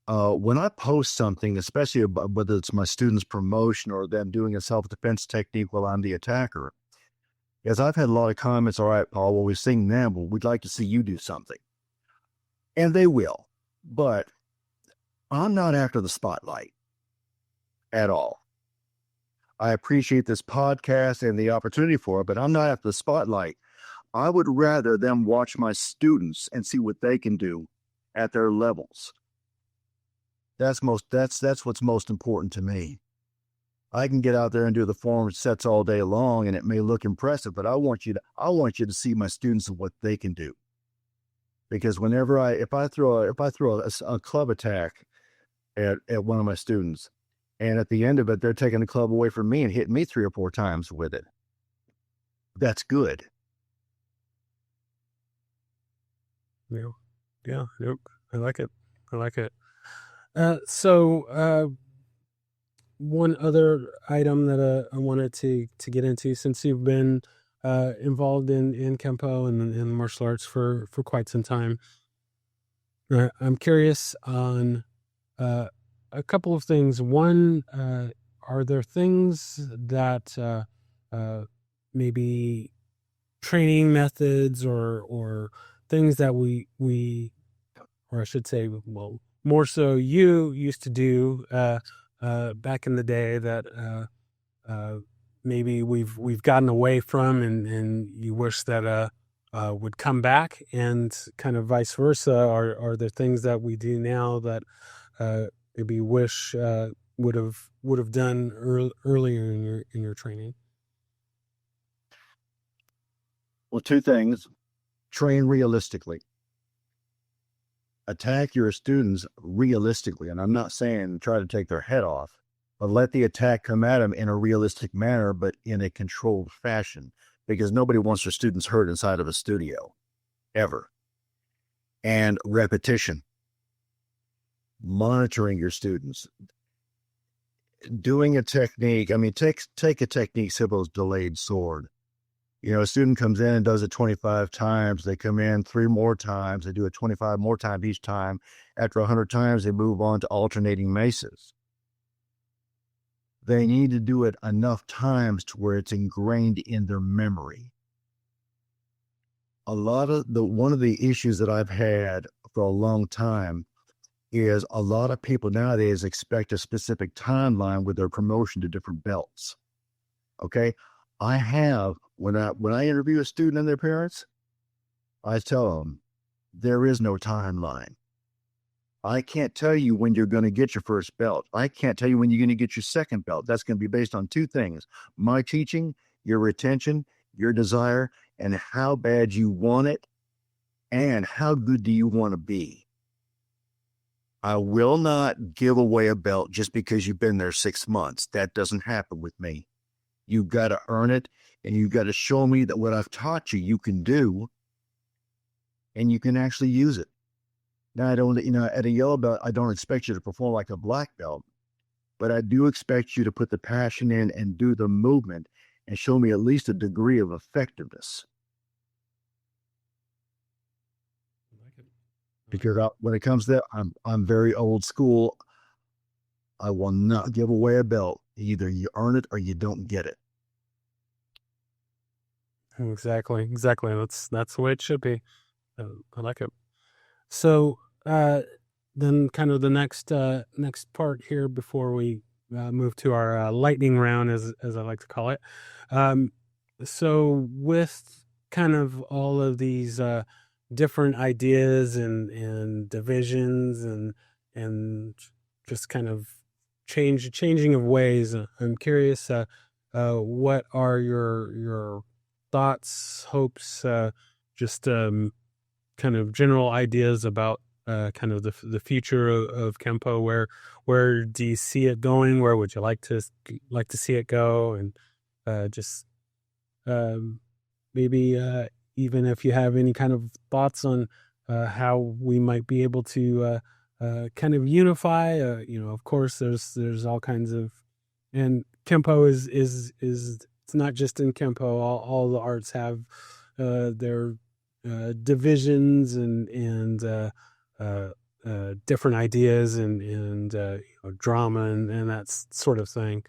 when I post something, especially about whether it's my students' promotion or them doing a self-defense technique while I'm the attacker, as I've had a lot of comments, all right, Paul, well, we've seen them, but we'd like to see you do something. And they will. But I'm not after the spotlight at all. I appreciate this podcast and the opportunity for it, but I'm not after the spotlight. I would rather them watch my students and see what they can do at their levels. That's what's most important to me. I can get out there and do the form sets all day long, and it may look impressive, but I want you to see my students and what they can do. Because if I throw a club attack at one of my students, and at the end of it, they're taking the club away from me and hitting me 3 or 4 times with it, that's good. Yeah. Nope. I like it. So one other item that I wanted to get into, since you've been involved in Kempo and in martial arts for quite some time, I'm curious on a couple of things. One, are there things that maybe training methods or things that we or I should say, well, more so you used to do back in the day that maybe we've gotten away from, and you wish that would come back, and kind of vice versa? Are there things that we do now that maybe wish would have done earlier in your training? Well, 2 things. Train realistically. Attack your students realistically. And I'm not saying try to take their head off, but let the attack come at them in a realistic manner, but in a controlled fashion, because nobody wants their students hurt inside of a studio, ever. And repetition. Monitoring your students. Doing a technique, take a technique simple as delayed sword. A student comes in and does it 25 times. They come in 3 more times. They do it 25 more times each time. After 100 times, they move on to alternating maces. They need to do it enough times to where it's ingrained in their memory. One of the issues that I've had for a long time is a lot of people nowadays expect a specific timeline with their promotion to different belts. Okay? I have, when I interview a student and their parents, I tell them, there is no timeline. I can't tell you when you're going to get your first belt. I can't tell you when you're going to get your second belt. That's going to be based on 2 things: my teaching, your retention, your desire, and how bad you want it, and how good do you want to be. I will not give away a belt just because you've been there 6 months. That doesn't happen with me. You've got to earn it, and you've got to show me that what I've taught you, you can do, and you can actually use it. Now, I don't, at a yellow belt, I don't expect you to perform like a black belt, but I do expect you to put the passion in and do the movement and show me at least a degree of effectiveness. Because when it comes to that, I'm very old school. I will not give away a belt. Either you earn it or you don't get it. Exactly. That's the way it should be. I like it. So then kind of the next part here before we move to our lightning round, as I like to call it. So with kind of all of these different ideas and divisions and just kind of changing of ways, I'm curious, what are your thoughts, hopes, just kind of general ideas about kind of the future of Kempo? Where do you see it going? Where would you like to see it go? And just maybe even if you have any kind of thoughts on how we might be able to kind of unify. Of course, there's all kinds of, and Kempo is it's not just in Kempo. All the arts have their divisions and different ideas and drama and that sort of thing.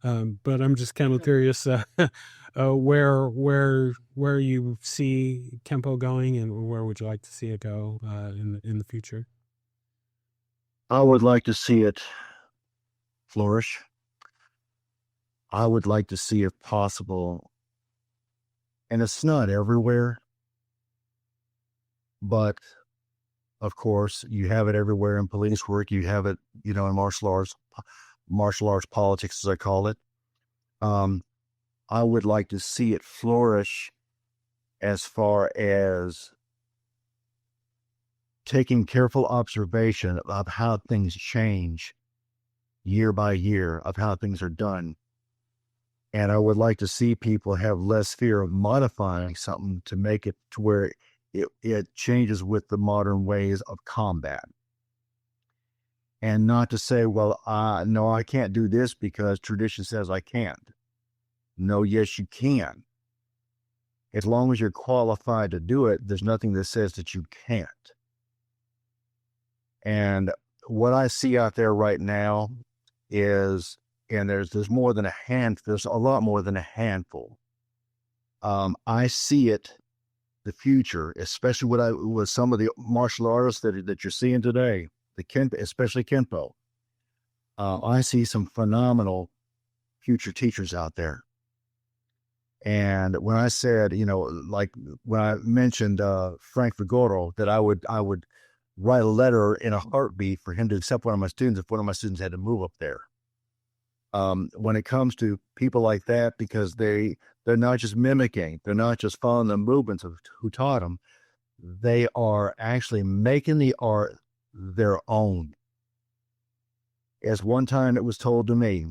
But I'm just kind of curious where you see Kempo going, and where would you like to see it go in the future? I would like to see it flourish. I would like to see, if possible, and it's not everywhere, but of course, you have it everywhere in police work. You have it, in martial arts politics, as I call it. I would like to see it flourish as far as taking careful observation of how things change year by year, of how things are done. And I would like to see people have less fear of modifying something to make it to where it changes with the modern ways of combat. And not to say, well, no, I can't do this because tradition says I can't. No, yes, you can. As long as you're qualified to do it, there's nothing that says that you can't. And what I see out there right now is, and there's a lot more than a handful. I see it, the future, especially with some of the martial artists that you're seeing today, especially Kempo. I see some phenomenal future teachers out there. And when I said, like when I mentioned Frank Vigoro, that I would write a letter in a heartbeat for him to accept one of my students if one of my students had to move up there. When it comes to people like that, because they're not just mimicking, they're not just following the movements of who taught them, they are actually making the art their own. As one time it was told to me,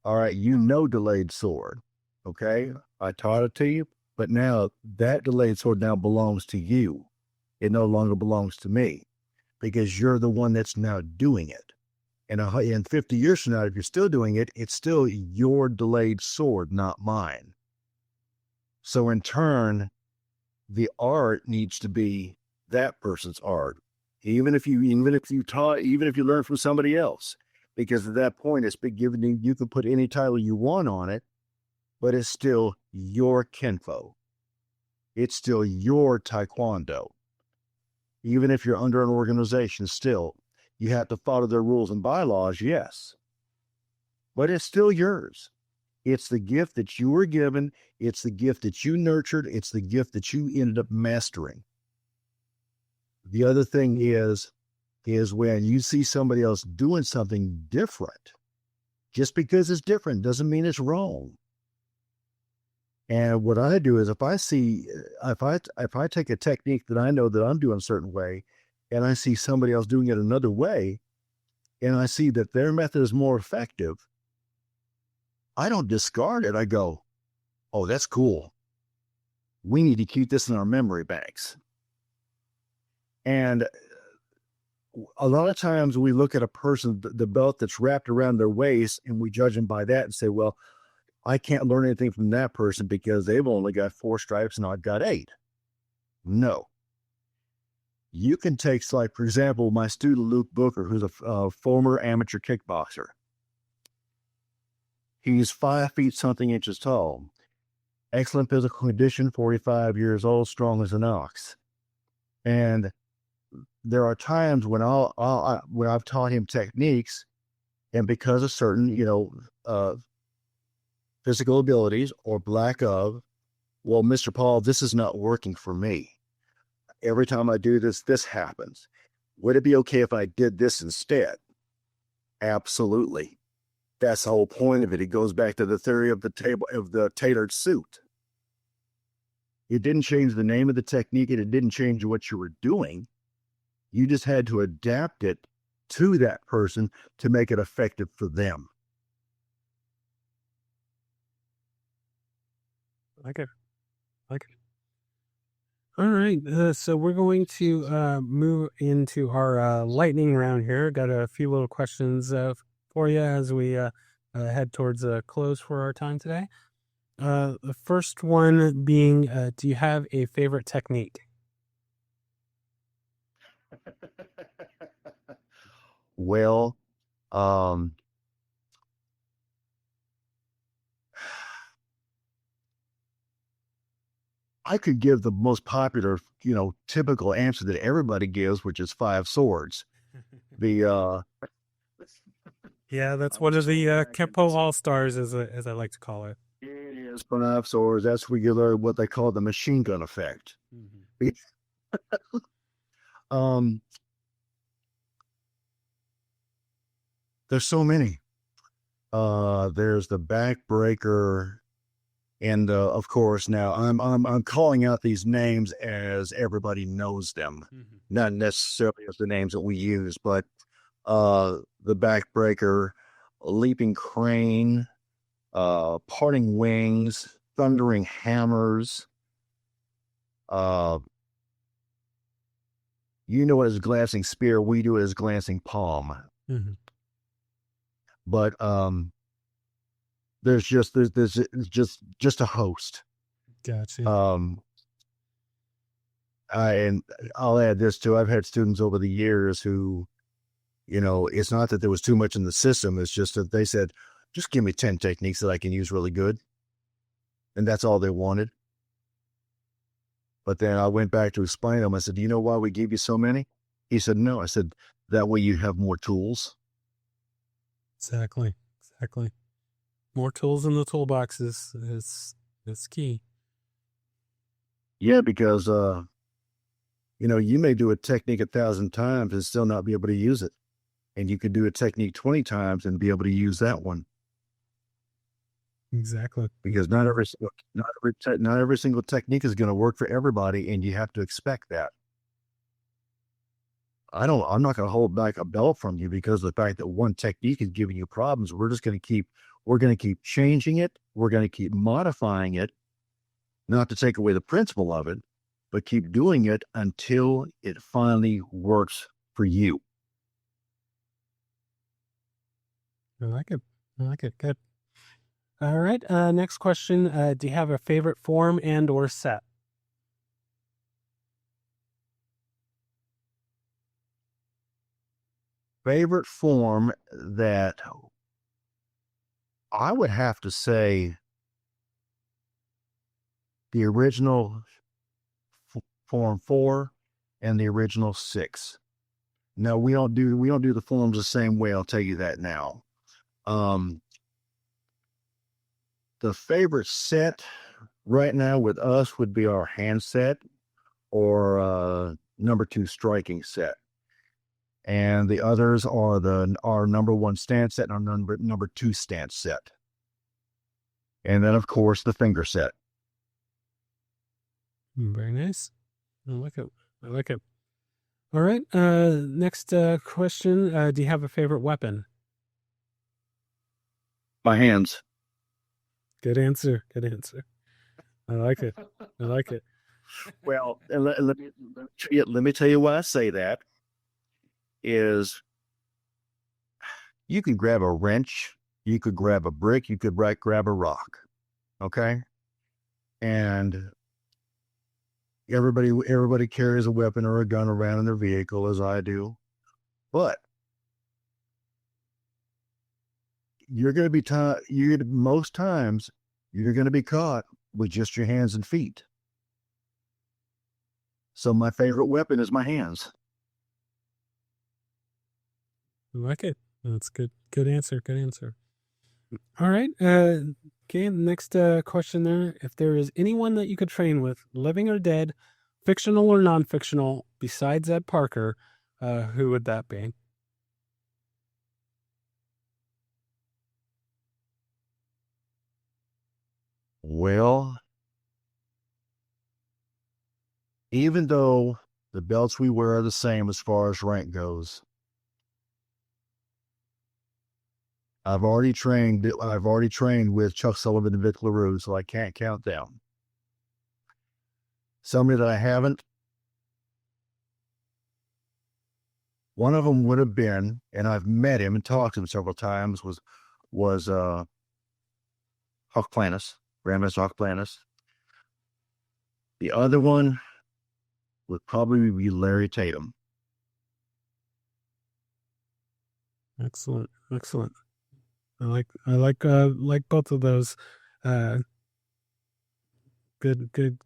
all right, delayed sword, okay? I taught it to you, but now that delayed sword now belongs to you. It no longer belongs to me because you're the one that's now doing it. And in 50 years from now, if you're still doing it, it's still your delayed sword, not mine. So in turn, the art needs to be that person's art. Even if you learn from somebody else, because at that point it's been given, you can put any title you want on it, but it's still your Kenpo. It's still your Taekwondo. Even if you're under an organization, still, you have to follow their rules and bylaws, yes. But it's still yours. It's the gift that you were given. It's the gift that you nurtured. It's the gift that you ended up mastering. The other thing is when you see somebody else doing something different, just because it's different doesn't mean it's wrong. And what I do is if I take a technique that I know that I'm doing a certain way, and I see somebody else doing it another way, and I see that their method is more effective, I don't discard it. I go, oh, that's cool. We need to keep this in our memory banks. And a lot of times we look at a person, the belt that's wrapped around their waist, and we judge them by that and say, well, I can't learn anything from that person because they've only got 4 stripes and I've got 8. No. You can take, like, for example, my student Luke Booker, who's a former amateur kickboxer. He's 5 feet something inches tall. excellent physical condition, 45 years old, strong as an ox. And there are times when when I've taught him techniques, and because of certain, physical abilities or lack of, well, Mr. Paul, this is not working for me. Every time I do this, this happens. Would it be okay if I did this instead? Absolutely. That's the whole point of it. It goes back to the theory of the tailored suit. It didn't change the name of the technique, and it didn't change what you were doing. You just had to adapt it to that person to make it effective for them. Like it. All right. So we're going to move into our lightning round here. Got a few little questions for you as we head towards a close for our time today. The first one being, do you have a favorite technique? Well, I could give the most popular, typical answer that everybody gives, which is 5 swords. The Yeah, that's one of the Kempo All-Stars, as I like to call it. It is 5 swords. That's where you learn what they call the machine gun effect. Mm-hmm. There's so many. There's the backbreaker, and of course now I'm calling out these names as everybody knows them, not necessarily as the names that we use, but the backbreaker, leaping crane, parting wings, thundering hammers. You know it as glancing spear. We do it as glancing palm. Mm-hmm. But there's just a host. Gotcha. And I'll add this too. I've had students over the years who, it's not that there was too much in the system. It's just that they said, just give me 10 techniques that I can use really good. And that's all they wanted. But then I went back to explain to them. I said, do you know why we gave you so many? He said, no. I said, that way you have more tools. Exactly. More tools in the toolbox is key. Yeah, because, you may do a technique 1,000 times and still not be able to use it. And you could do a technique 20 times and be able to use that one. Exactly. Because not every single technique is going to work for everybody, and you have to expect that. I'm not going to hold back a belt from you because of the fact that one technique is giving you problems. We're going to keep changing it. We're going to keep modifying it, not to take away the principle of it, but keep doing it until it finally works for you. I like it. Good. All right. Next question. Do you have a favorite form and or set? Favorite form that I would have to say the original form 4 and the original 6. No, we don't do the forms the same way. I'll tell you that now. The favorite set right now with us would be our hand set or number 2 striking set. And the others are our number 1 stance set and our number 2 stance set. And then, of course, the finger set. Very nice. I like it. All right. Next question. Do you have a favorite weapon? My hands. Good answer. I like it. Well, and let me tell you why I say that. Is you could grab a wrench, you could grab a brick, you could grab a rock, okay? And everybody carries a weapon or a gun around in their vehicle, as I do. But you're going to be most times you're going to be caught with just your hands and feet. So my favorite weapon is my hands. I like it. That's good. Good answer. Good answer. All right. Okay. Next question there. If there is anyone that you could train with, living or dead, fictional or non-fictional, besides Ed Parker, who would that be? Well, even though the belts we wear are the same as far as rank goes, I've already trained with Chuck Sullivan and Vic LaRue, so I can't count them. Somebody that I haven't, one of them would have been, and I've met him and talked to him several times, was Hawk Planis, Grandmaster Hawk Planis. The other one would probably be Larry Tatum. Excellent. Excellent. I like both of those. Good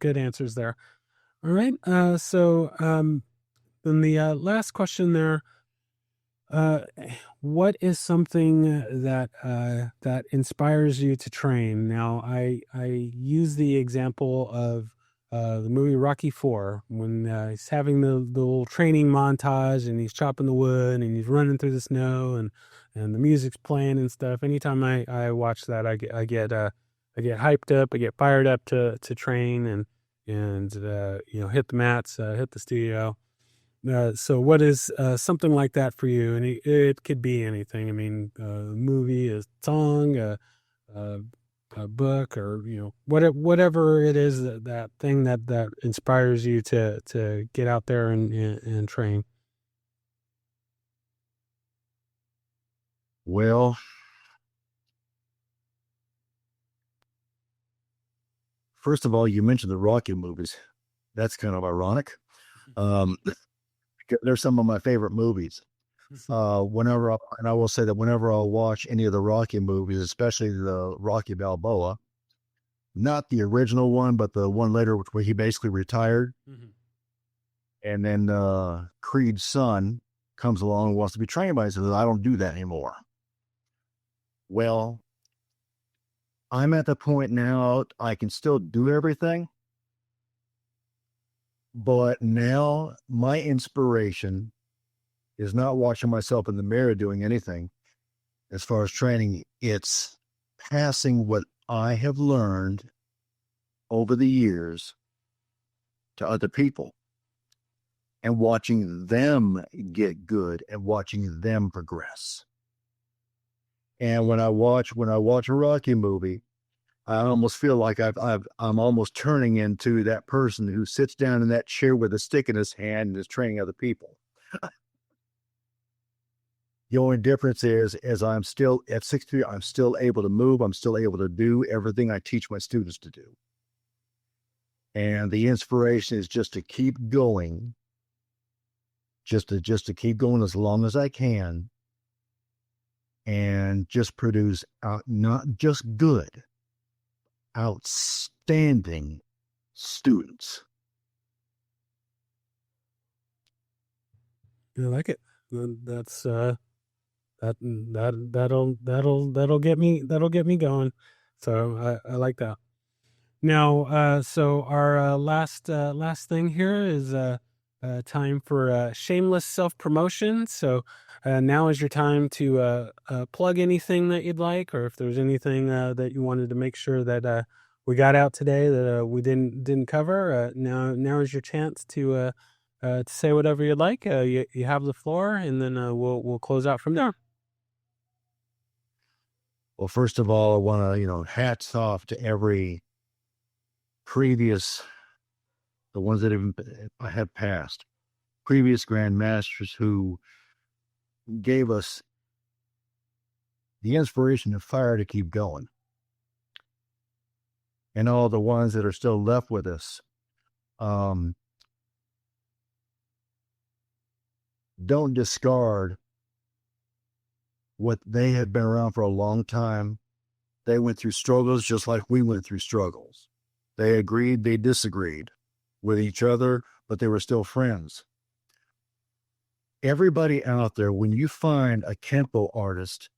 answers there. All right. So then the last question there. What is something that inspires you to train? Now, I use the example of the movie Rocky IV when he's having the little training montage and he's chopping the wood and he's running through the snow and the music's playing and stuff. Anytime I watch that, I get hyped up, I get fired up to train and hit the mats, hit the studio. So what is something like that for you? And it could be anything. I mean, a movie, a song, a book, or whatever it is that thing that inspires you to get out there and train. Well, first of all, you mentioned the Rocky movies. That's kind of ironic. They're some of my favorite movies. Whenever I'll watch any of the Rocky movies, especially the Rocky Balboa, not the original one, but the one later where he basically retired. Mm-hmm. And then Creed's son comes along and wants to be trained by him. Says, I don't do that anymore. Well, I'm at the point now I can still do everything. But now my inspiration is not watching myself in the mirror doing anything as far as training. It's passing what I have learned over the years to other people and watching them get good and watching them progress. And when I watch a Rocky movie, I almost feel like I'm almost turning into that person who sits down in that chair with a stick in his hand and is training other people. The only difference is I'm still at 63, I'm still able to move. I'm still able to do everything I teach my students to do. And the inspiration is just to keep going, just to keep going as long as I can and just produce not just good, outstanding students. I like it. That's that'll get me going. So I like that. Now, so our last thing here is time for shameless self-promotion. So now is your time to plug anything that you'd like, or if there's anything that you wanted to make sure that we got out today that we didn't cover. Now is your chance to say whatever you'd like. You have the floor, and then we'll close out from there. Well, first of all, I want to, hats off to every previous, the ones that have passed, previous grandmasters who gave us the inspiration and fire to keep going. And all the ones that are still left with us. Don't discard what they had been around for a long time. They went through struggles just like we went through struggles. They agreed, they disagreed with each other, but they were still friends. Everybody out there, when you find a Kempo artist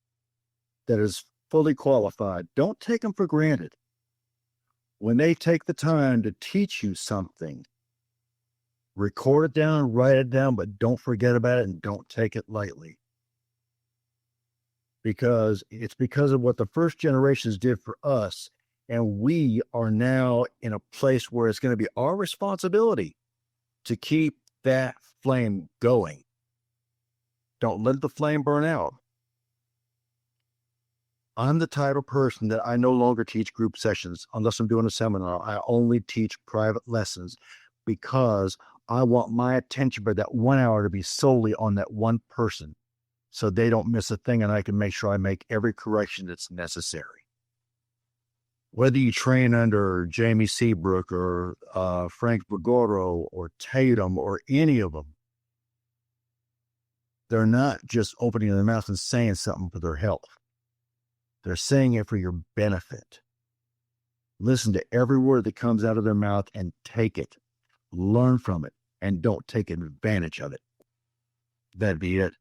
that is fully qualified, don't take them for granted. When they take the time to teach you something, record it down, write it down, but don't forget about it and don't take it lightly. Because it's because of what the first generations did for us. And we are now in a place where it's going to be our responsibility to keep that flame going. Don't let the flame burn out. I'm the type of person that I no longer teach group sessions unless I'm doing a seminar. I only teach private lessons because I want my attention for that 1 hour to be solely on that one person so they don't miss a thing and I can make sure I make every correction that's necessary. Whether you train under Jamie Seabrook or Frank Bogoro or Tatum or any of them, they're not just opening their mouth and saying something for their health. They're saying it for your benefit. Listen to every word that comes out of their mouth and take it. Learn from it and don't take advantage of it. That'd be it.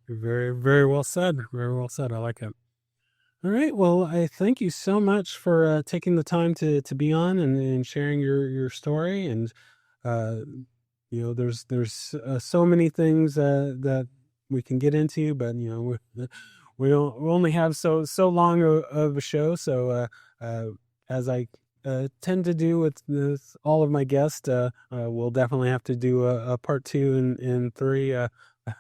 Very, very well said. Very well said. I like it. All right. Well, I thank you so much for taking the time to be on and sharing your story. And there's so many things that we can get into, but we only have so long of a show. So as I tend to do with all of my guests, we'll definitely have to do a part 2 and 3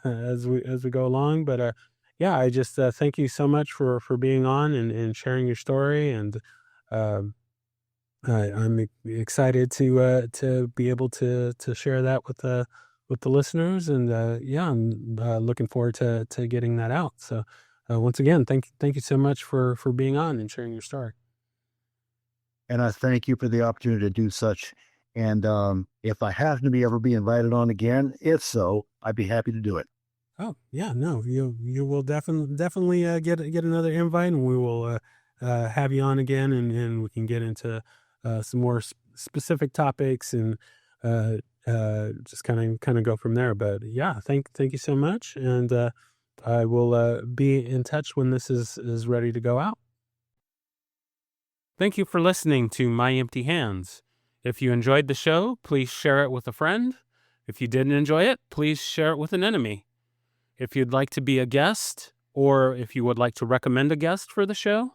as we go along. But yeah, I just thank you so much for being on and sharing your story. And I'm excited to be able to share that with the listeners. And yeah, I'm looking forward to getting that out. So once again, thank you so much for being on and sharing your story. And I thank you for the opportunity to do such. And if I happen to ever be invited on again, if so, I'd be happy to do it. Oh yeah, no, you will definitely get another invite, and we will have you on again, and we can get into some more specific topics and just kind of go from there. But yeah, thank you so much, and I will be in touch when this is ready to go out. Thank you for listening to My Empty Hands. If you enjoyed the show, please share it with a friend. If you didn't enjoy it, please share it with an enemy. If you'd like to be a guest, or if you would like to recommend a guest for the show,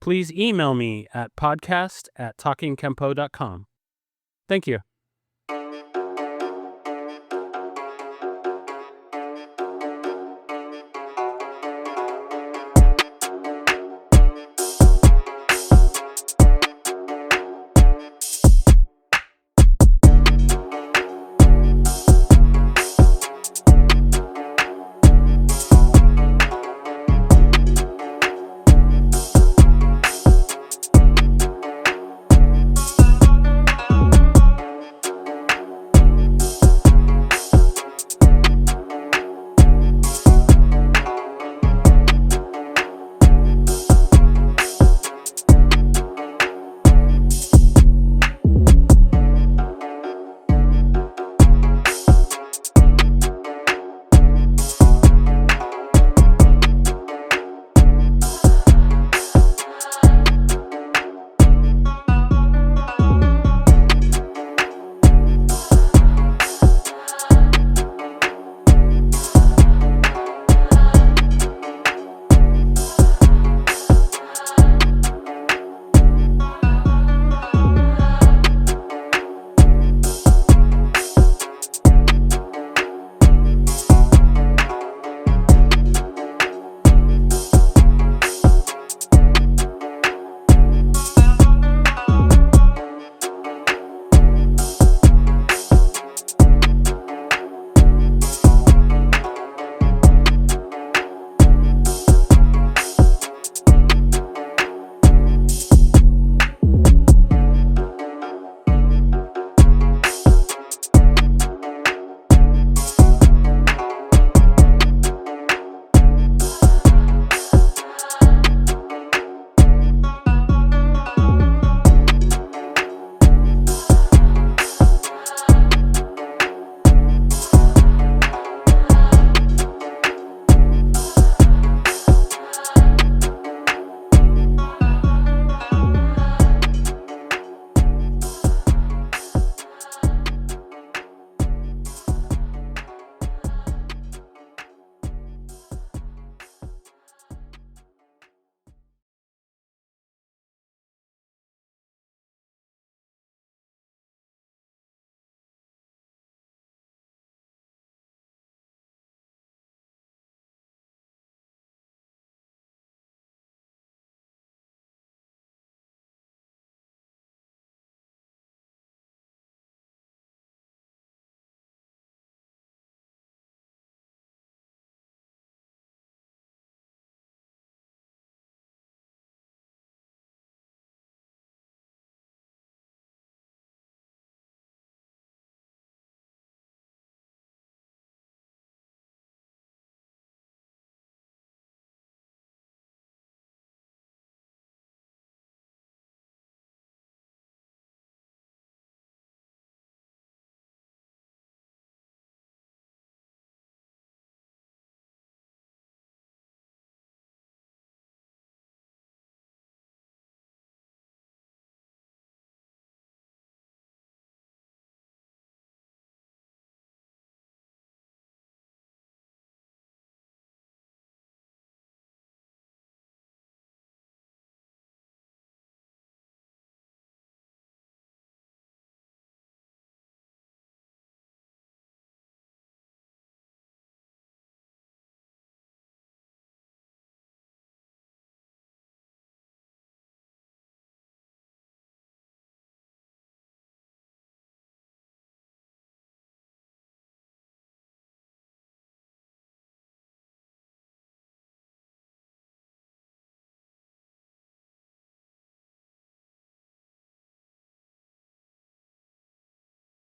please email me at podcast@talkingkempo.com. Thank you.